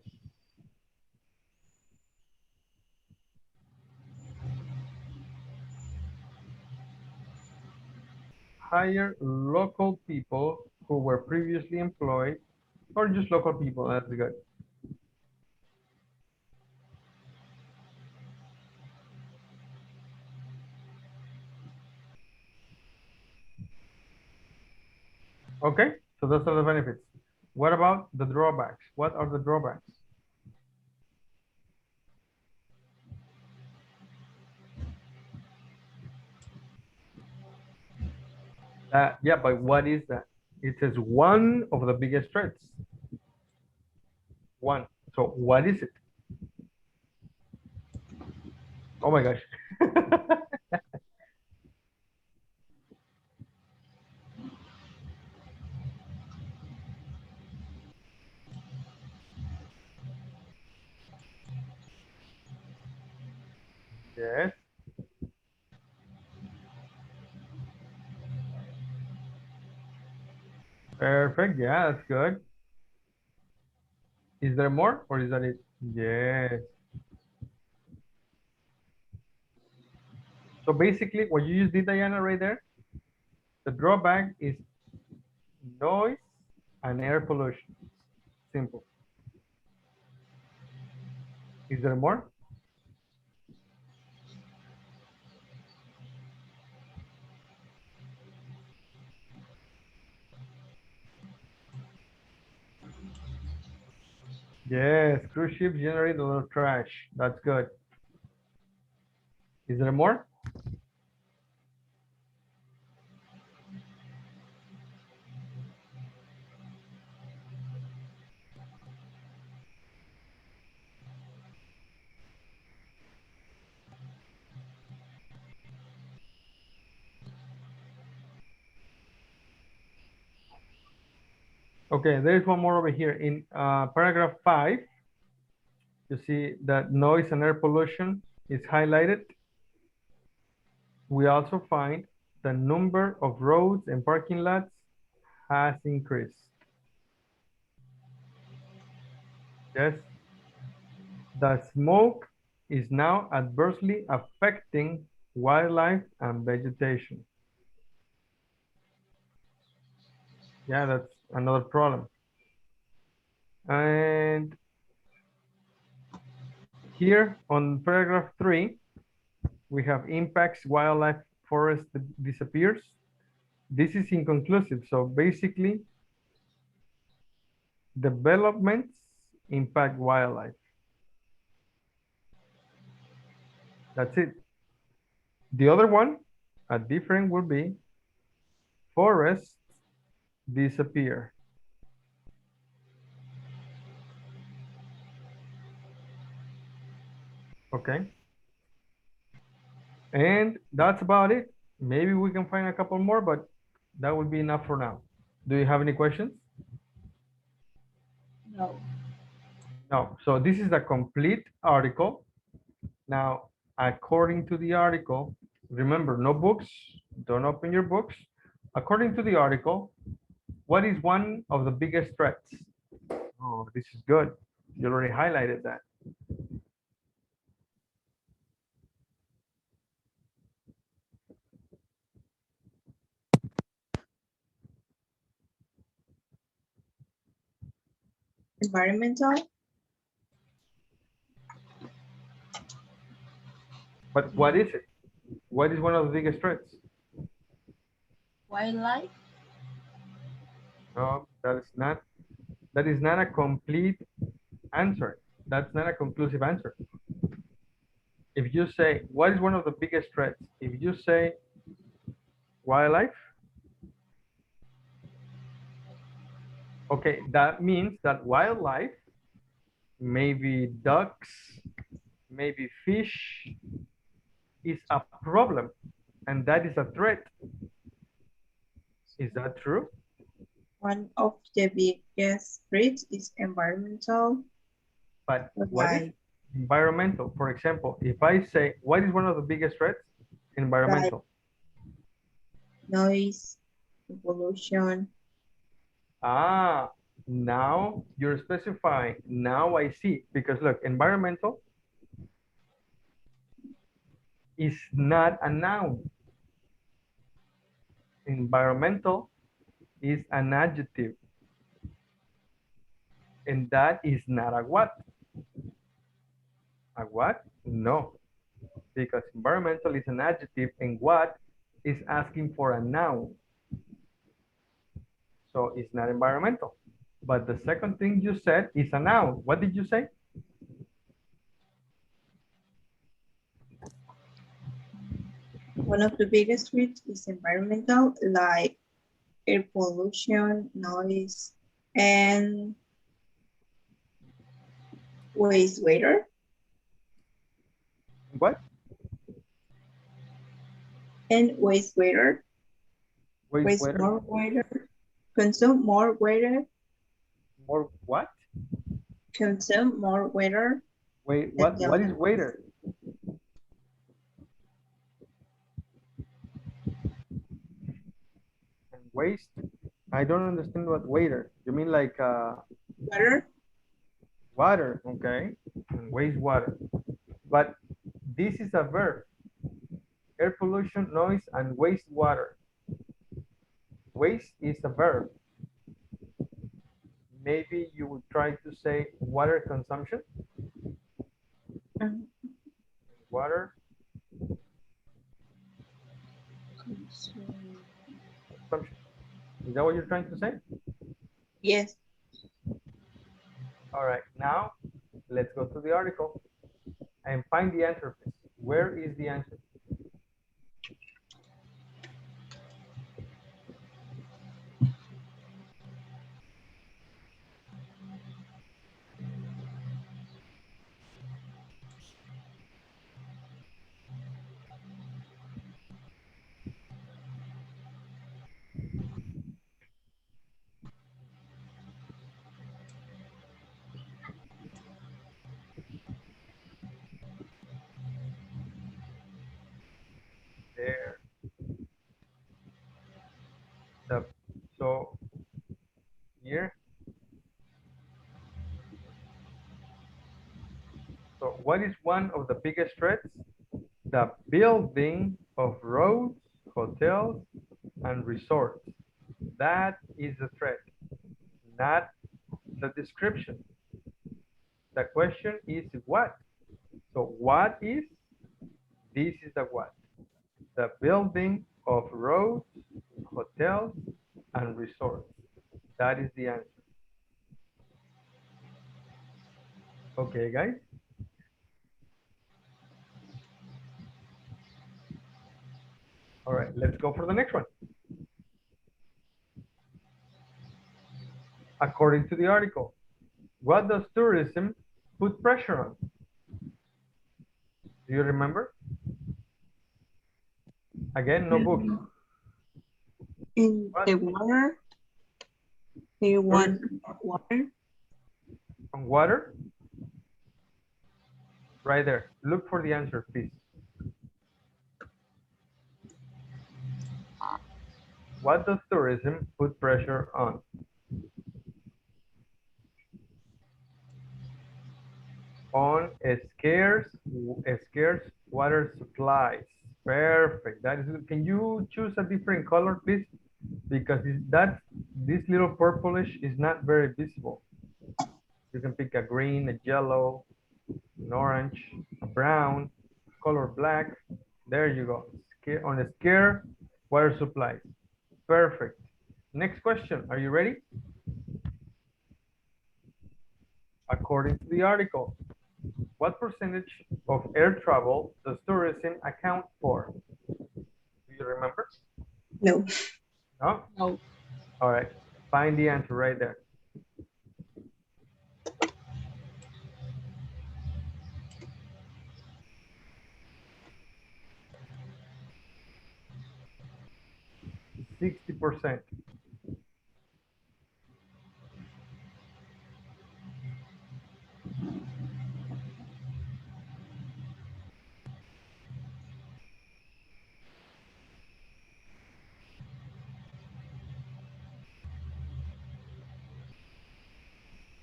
Hire local people who were previously employed, or just local people, that's good. Okay, so those are the benefits. What about the drawbacks? What are the drawbacks? Yeah, but what is that? It says one of the biggest threats. One. So what is it? Oh my gosh. Yes. Perfect. Yeah, that's good. Is there more or is that it? Yes. So basically what you just did, Diana, right there, the drawback is noise and air pollution. Simple. Is there more? Yes, cruise ships generate a lot of trash. That's good. Is there more? Okay, there's one more over here. In paragraph 5, you see that noise and air pollution is highlighted. We also find the number of roads and parking lots has increased. Yes, the smoke is now adversely affecting wildlife and vegetation. Yeah, that's another problem. And here on paragraph 3, we have impacts wildlife forest disappears. This is inconclusive. So basically, developments impact wildlife. That's it. The other one, a different will be forests disappear. Okay. And that's about it. Maybe we can find a couple more, but that would be enough for now. Do you have any questions? No. No. So this is the complete article. Now, according to the article, remember, no books, don't open your books. According to the article, what is one of the biggest threats? Oh, this is good. You already highlighted that. Environmental, But what is it? What is one of the biggest threats? Wildlife? No, that is not a complete answer. That's not a conclusive answer. If you say, what is one of the biggest threats? If you say wildlife, okay, that means that wildlife, maybe ducks, maybe fish, is a problem, and that is a threat. Is that true? one of the biggest threats is environmental, But what is like, environmental? For example, if I say, what is one of the biggest threats? Environmental. noise, pollution. Ah, now you're specifying. Now I see. Because look, environmental is not a noun. Environmental is an adjective. And that is not a what? A what? No. Because environmental is an adjective and what is asking for a noun. So it's not environmental. But the second thing you said is a noun. What did you say? One of the biggest threats is environmental, like air pollution, noise, and wastewater. What? And wastewater. Waste Wastewater? more water. Consume more water. More what? Consume more water. Wait, what is waiter? And waste? I don't understand what waiter. You mean like Water. water, okay? And wastewater. But this is a verb. Air pollution, noise, and wastewater. Waste is a verb. Maybe you would try to say water consumption. Water. Consumption. Is that what you're trying to say? Yes. All right, now let's go to the article and find the answer, please. Where is the answer? There. So here. So what is one of the biggest threats? The building of roads, hotels, and resorts. That is the threat, not the description. The question is what? So what is? This is the what. The building of roads, hotels, and resorts. That is the answer. Okay, guys. All right, let's go for the next one. According to the article, what does tourism put pressure on? Do you remember? Again, no book. In What? the water. They want water. On water? Right there. Look for the answer, please. What does tourism put pressure on? On scarce water supplies. Perfect. That is good. Can you choose a different color, please? Because this little purplish is not very visible. You can pick a green, a yellow, an orange, a brown, color black. There you go. On a scarce water supplies. Perfect. Next question. Are you ready? According to the article, what percentage of air travel does tourism account for? Do you remember? No. No? No. All right. Find the answer right there. %60%.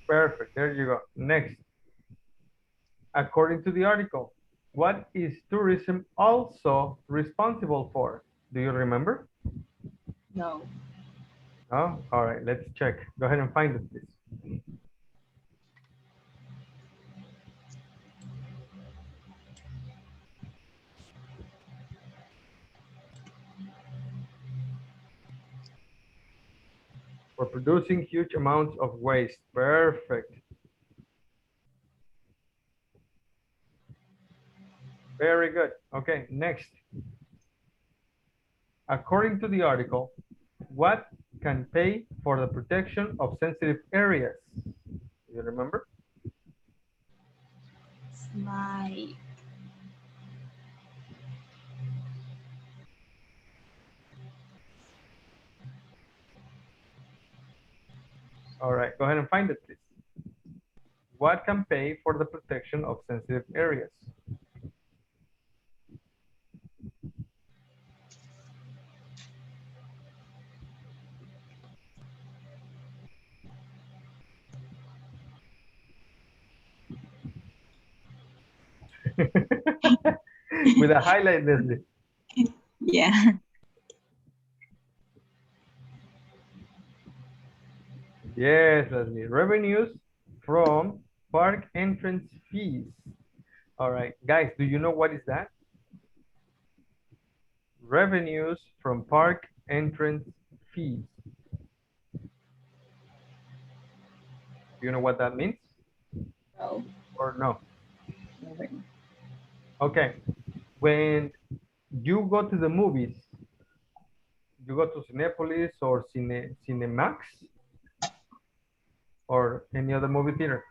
Perfect. There you go. Next. According to the article, what is tourism also responsible for? Do you remember? No. No? All right, let's check. Go ahead and find it, please. For producing huge amounts of waste. Perfect. Very good. Okay, next. According to the article, what can pay for the protection of sensitive areas? You remember? Slide. All right, go ahead and find it, please. What can pay for the protection of sensitive areas? With a highlight, Leslie. Yeah. Yes, Leslie. Revenues from park entrance fees. All right, guys, do you know what is that? Revenues from park entrance fees. Do you know what that means No. or no? Okay, when you go to the movies, you go to Cinepolis or Cinemax or any other movie theater.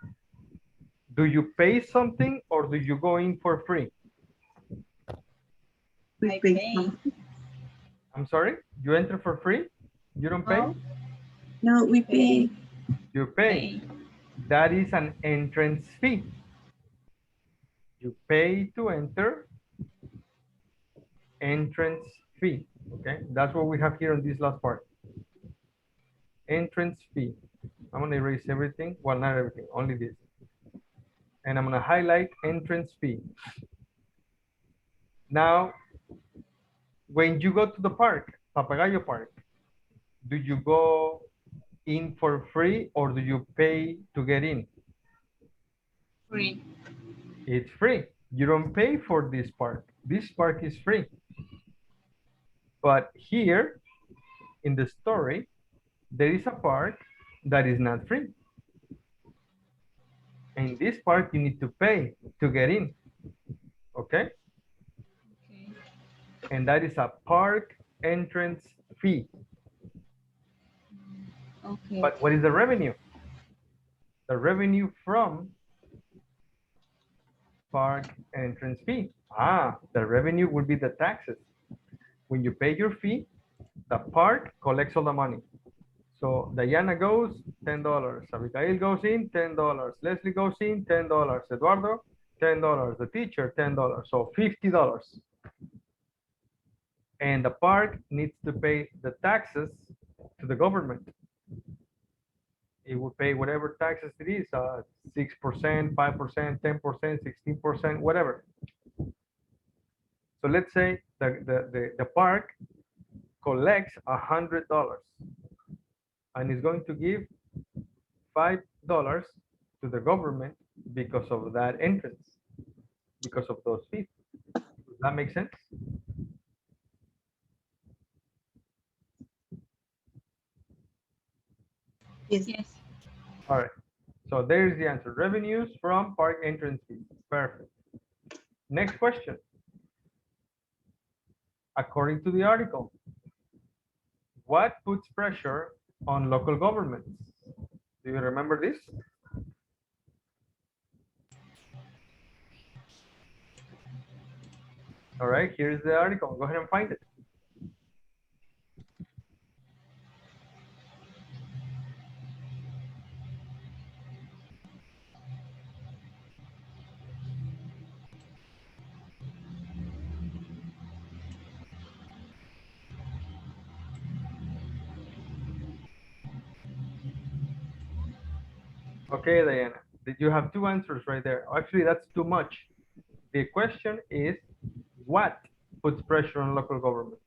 Do you pay something or do you go in for free? We I pay pay. some. I'm sorry, you enter for free? You don't pay? No. No, we pay. You pay. That is an entrance fee. You pay to enter, entrance fee. Okay, that's what we have here on this last part. Entrance fee. I'm gonna erase everything. Well, not everything, only this. And I'm gonna highlight entrance fee. Now, when you go to the park, Papagayo Park, do you go in for free or do you pay to get in? Free. It's free. You don't pay for this park. This park is free. But here in the story, there is a park that is not free. In this park, you need to pay to get in. Okay? Okay. And that is a park entrance fee. Okay. But what is the revenue? The revenue from park entrance fee. The revenue would be the taxes. When you pay your fee, the park collects all the money. So Diana goes, $10. Abigail goes in, $10. Leslie goes in, $10. Eduardo, $10. The teacher, $10. So $50. And the park needs to pay the taxes to the government. It will pay whatever taxes it is, 6%, 5%, 10%, 16%, whatever. So let's say the park collects $100 and is going to give $5 to the government because of that entrance, because of those fees. Does that make sense? Yes. Yes. All right. So there's the answer. Revenues from park entrance fees. Perfect. Next question. According to the article, what puts pressure on local governments? Do you remember this? All right, here's the article. Go ahead and find it. Okay, Diana, did you have two answers right there? Actually, that's too much. The question is, what puts pressure on local governments?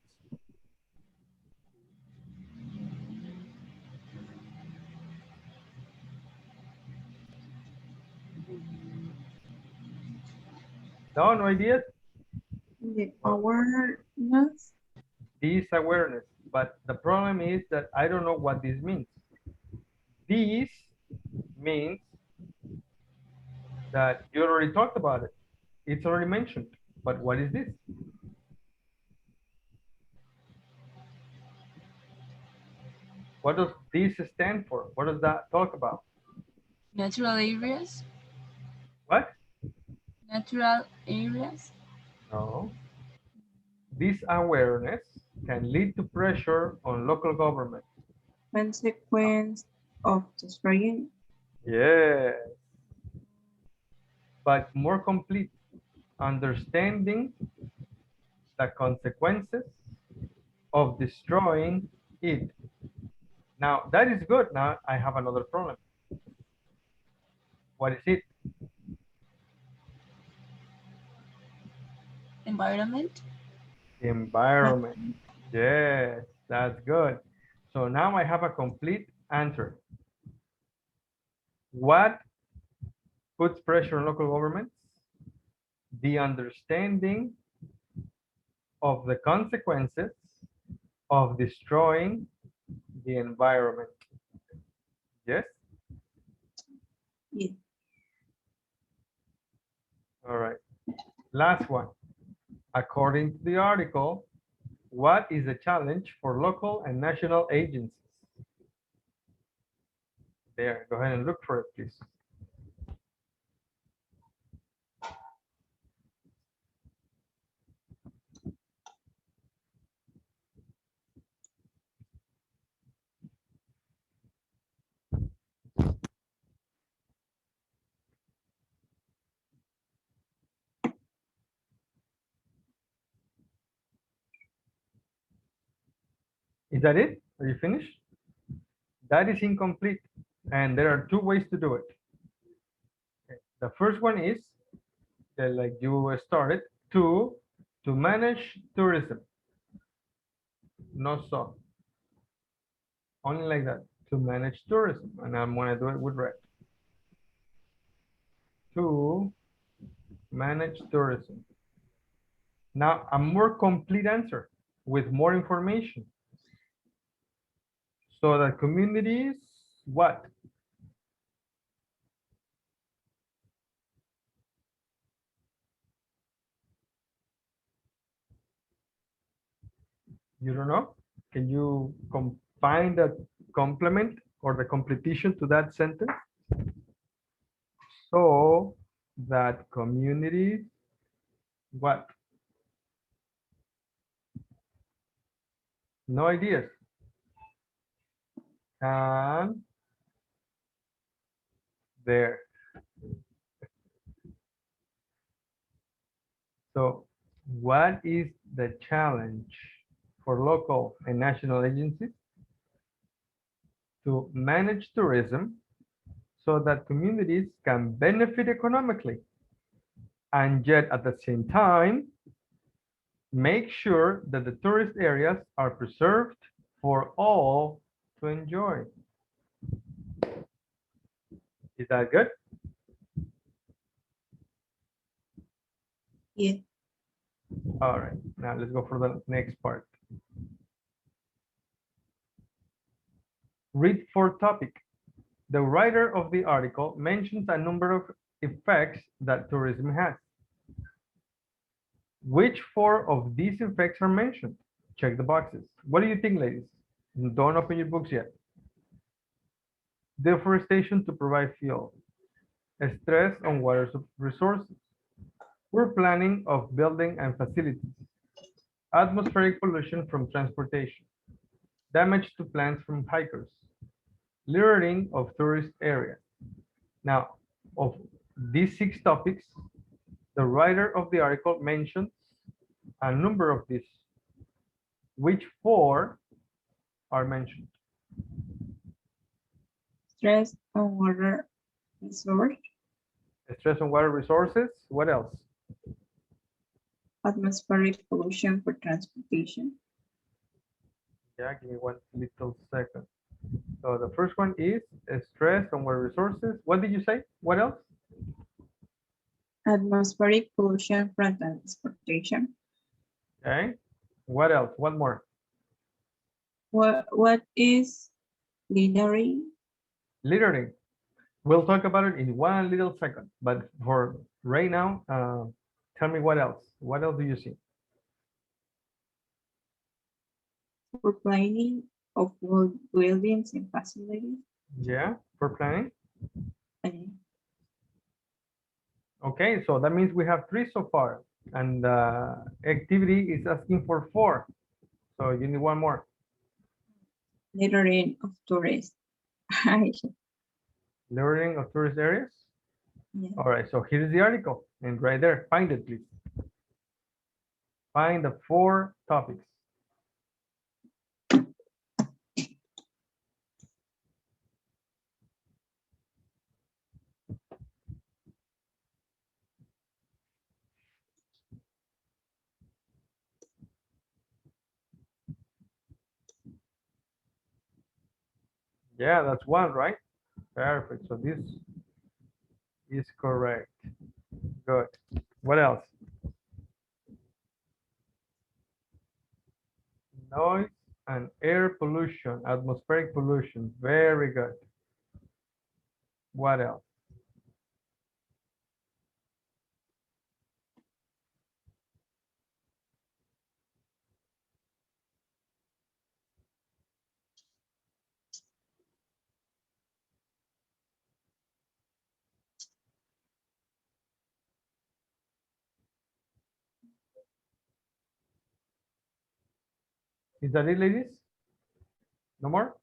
No, no ideas? The awareness. This awareness. But the problem is that I don't know what this means. This means that you already talked about it. It's already mentioned. But what is this? What does this stand for? What does that talk about? Natural areas. What? Natural areas. No. This awareness can lead to pressure on local government. Consequence of destroying. Yes. But more complete. Understanding the consequences of destroying it. Now, that is good. Now, I have another problem. What is it? Environment. Environment. Yes, that's good. So now I have a complete answer. What puts pressure on local governments? the understanding of the consequences of destroying the environment. Yes? Yes. All right. Last one. According to the article, what is a challenge for local and national agencies? There, go ahead and look for it, please. Is that it? Are you finished? That is incomplete. And there are two ways to do it. Okay. The first one is that, like you started, to manage tourism. No so. Only like that. To manage tourism. And I'm gonna do it with red. To manage tourism. Now a more complete answer with more information. So the communities, what? You don't know? Can you find the complement or the completion to that sentence? So that communities, what? No ideas. And there. So what is the challenge for local and national agencies to manage tourism so that communities can benefit economically and yet at the same time make sure that the tourist areas are preserved for all to enjoy? Is that good? Yeah. All right, now let's go for the next part. Read for topic. The writer of the article mentions a number of effects that tourism has. Which four of these effects are mentioned? Check the boxes. What do you think, ladies? Don't open your books yet. Deforestation to provide fuel. Stress on water resources. Poor planning of building and facilities. Atmospheric pollution from transportation. Damage to plants from hikers. Littering of tourist areas. Now, of these 6 topics, the writer of the article mentions a number of these. Which 4 are mentioned? Stress on water resource, Stress on water resources. What else? atmospheric pollution for transportation, Yeah, give me one little second. So the first one is stress on water resources. What did you say? What else? atmospheric pollution from transportation. Okay. What else? What more? What is littering? Littering. We'll talk about it in one little second. But for right now, tell me what else. What else do you see? For planning of buildings and facilities. Yeah, for planning. And Okay, so that means we have 3 so far. And activity is asking for 4. So you need one more. littering of tourists. Littering of tourist areas. Yeah. All right, so here's the article. And right there, find it, please. Find the 4 topics. Yeah, that's 1, right? Perfect. So this is correct. Good. What else? Noise and air pollution, atmospheric pollution. Very good. What else? Is that it, ladies? No more?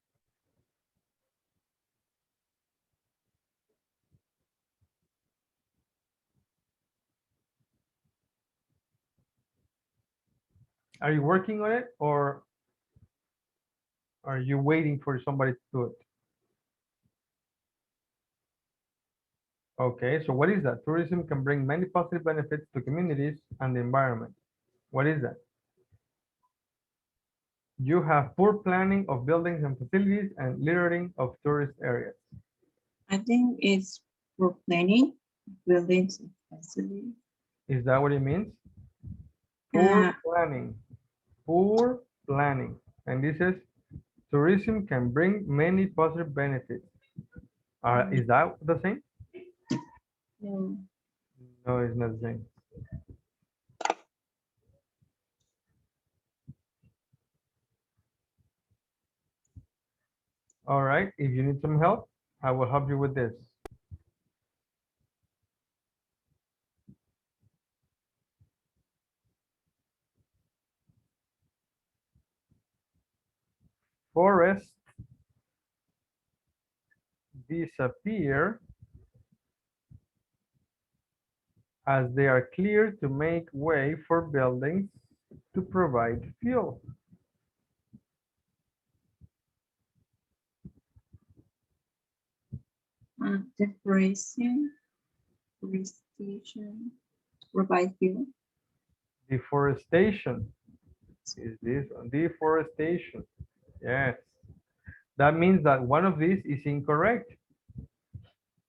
Are you working on it or are you waiting for somebody to do it? Okay, so what is that? Tourism can bring many positive benefits to communities and the environment. What is that? You have poor planning of buildings and facilities and littering of tourist areas. I think it's for planning, buildings, and facilities. Is that what it means? Poor Uh, planning. Poor planning. And this is tourism can bring many positive benefits. Is that the same? no. No, it's not the same. All right, if you need some help, I will help you with this. Forests disappear as they are cleared to make way for buildings to provide fuel. Deforestation, forestation, provide fuel. Deforestation is this one. Deforestation. Yes. That means that one of these is incorrect.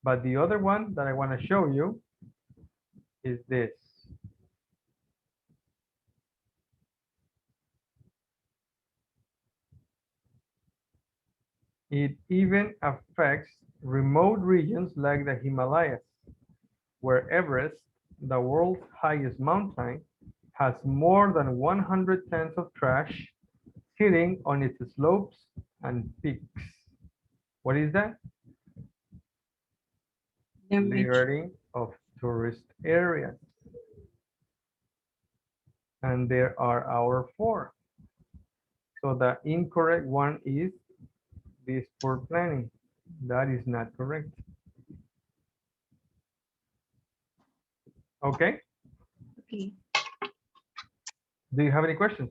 But the other one that I want to show you is this. It even affects remote regions like the Himalayas, where Everest, the world's highest mountain, has more than 100 tons of trash sitting on its slopes and peaks. What is that? Damage. Littering of tourist areas. And there are our four. So the incorrect one is this poor planning. That is not correct. Okay. Okay. Do you have any questions?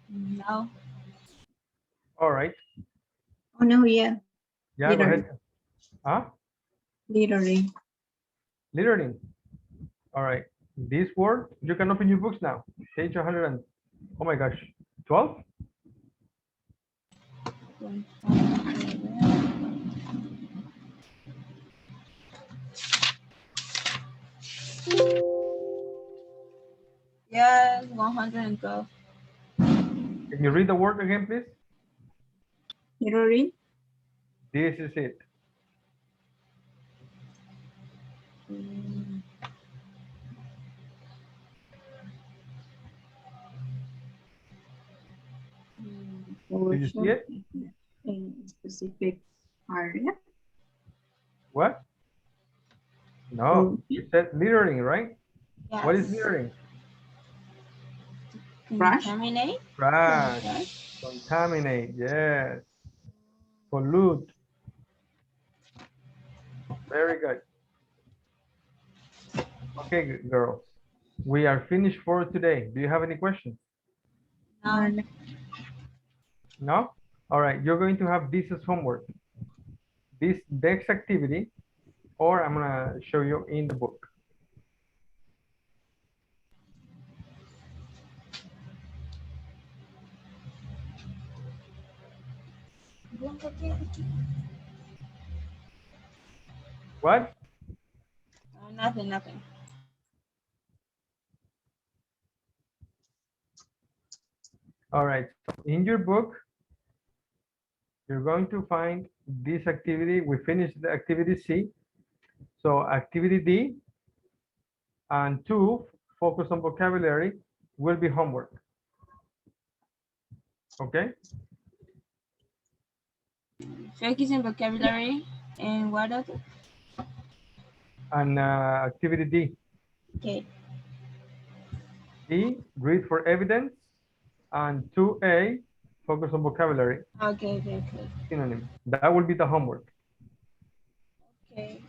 No. All right. Oh no, yeah. Yeah, go Littering. ahead. Huh? Littering. Littering. All right. This word, you can open your books now. Page 100 and, oh my gosh, 12? Yes, 112. Can you read the word again, please? Littering. This is it. Mm, Do you see it? In a specific area. What? No, you said littering, right? Yes. What is littering? Trash? Contaminate? Trash. Contaminate, yes. Pollute. Very good. Okay, girls. We are finished for today. Do you have any questions? No. No? All right, you're going to have this as homework. This next activity, or I'm gonna show you in the book. What? Nothing, nothing. All right, in your book, you're going to find this activity. We finished the activity C. So activity D and 2, focus on vocabulary, will be homework. Okay? Focus on vocabulary and what other? And activity D. Okay. D, read for evidence. And 2A, focus on vocabulary, Okay. synonym. That will be the homework. Okay.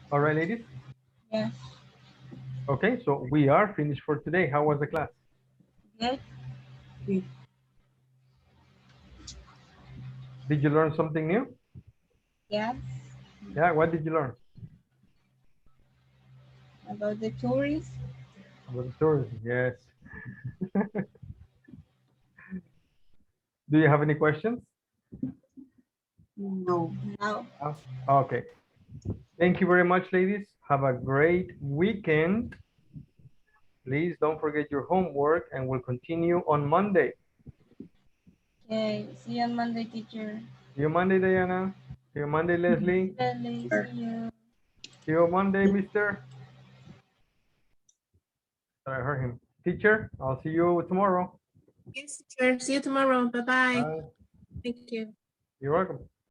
All right, ladies? Yes. Okay, so we are finished for today. How was the class? Good. Did you learn something new? Yes. Yeah, what did you learn? About the tourists. About the tourism, yes. Do you have any questions? No. Now. Oh, okay. Thank you very much, ladies. Have a great weekend. Please don't forget your homework and we'll continue on Monday. Okay. See you on Monday, teacher. See you Monday, Diana. See you Monday, Leslie. Leslie, see you. See you Monday, Mister. I heard him. Teacher, I'll see you tomorrow. Yes, teacher. See you tomorrow. Bye-bye. Bye. Thank you. You're welcome.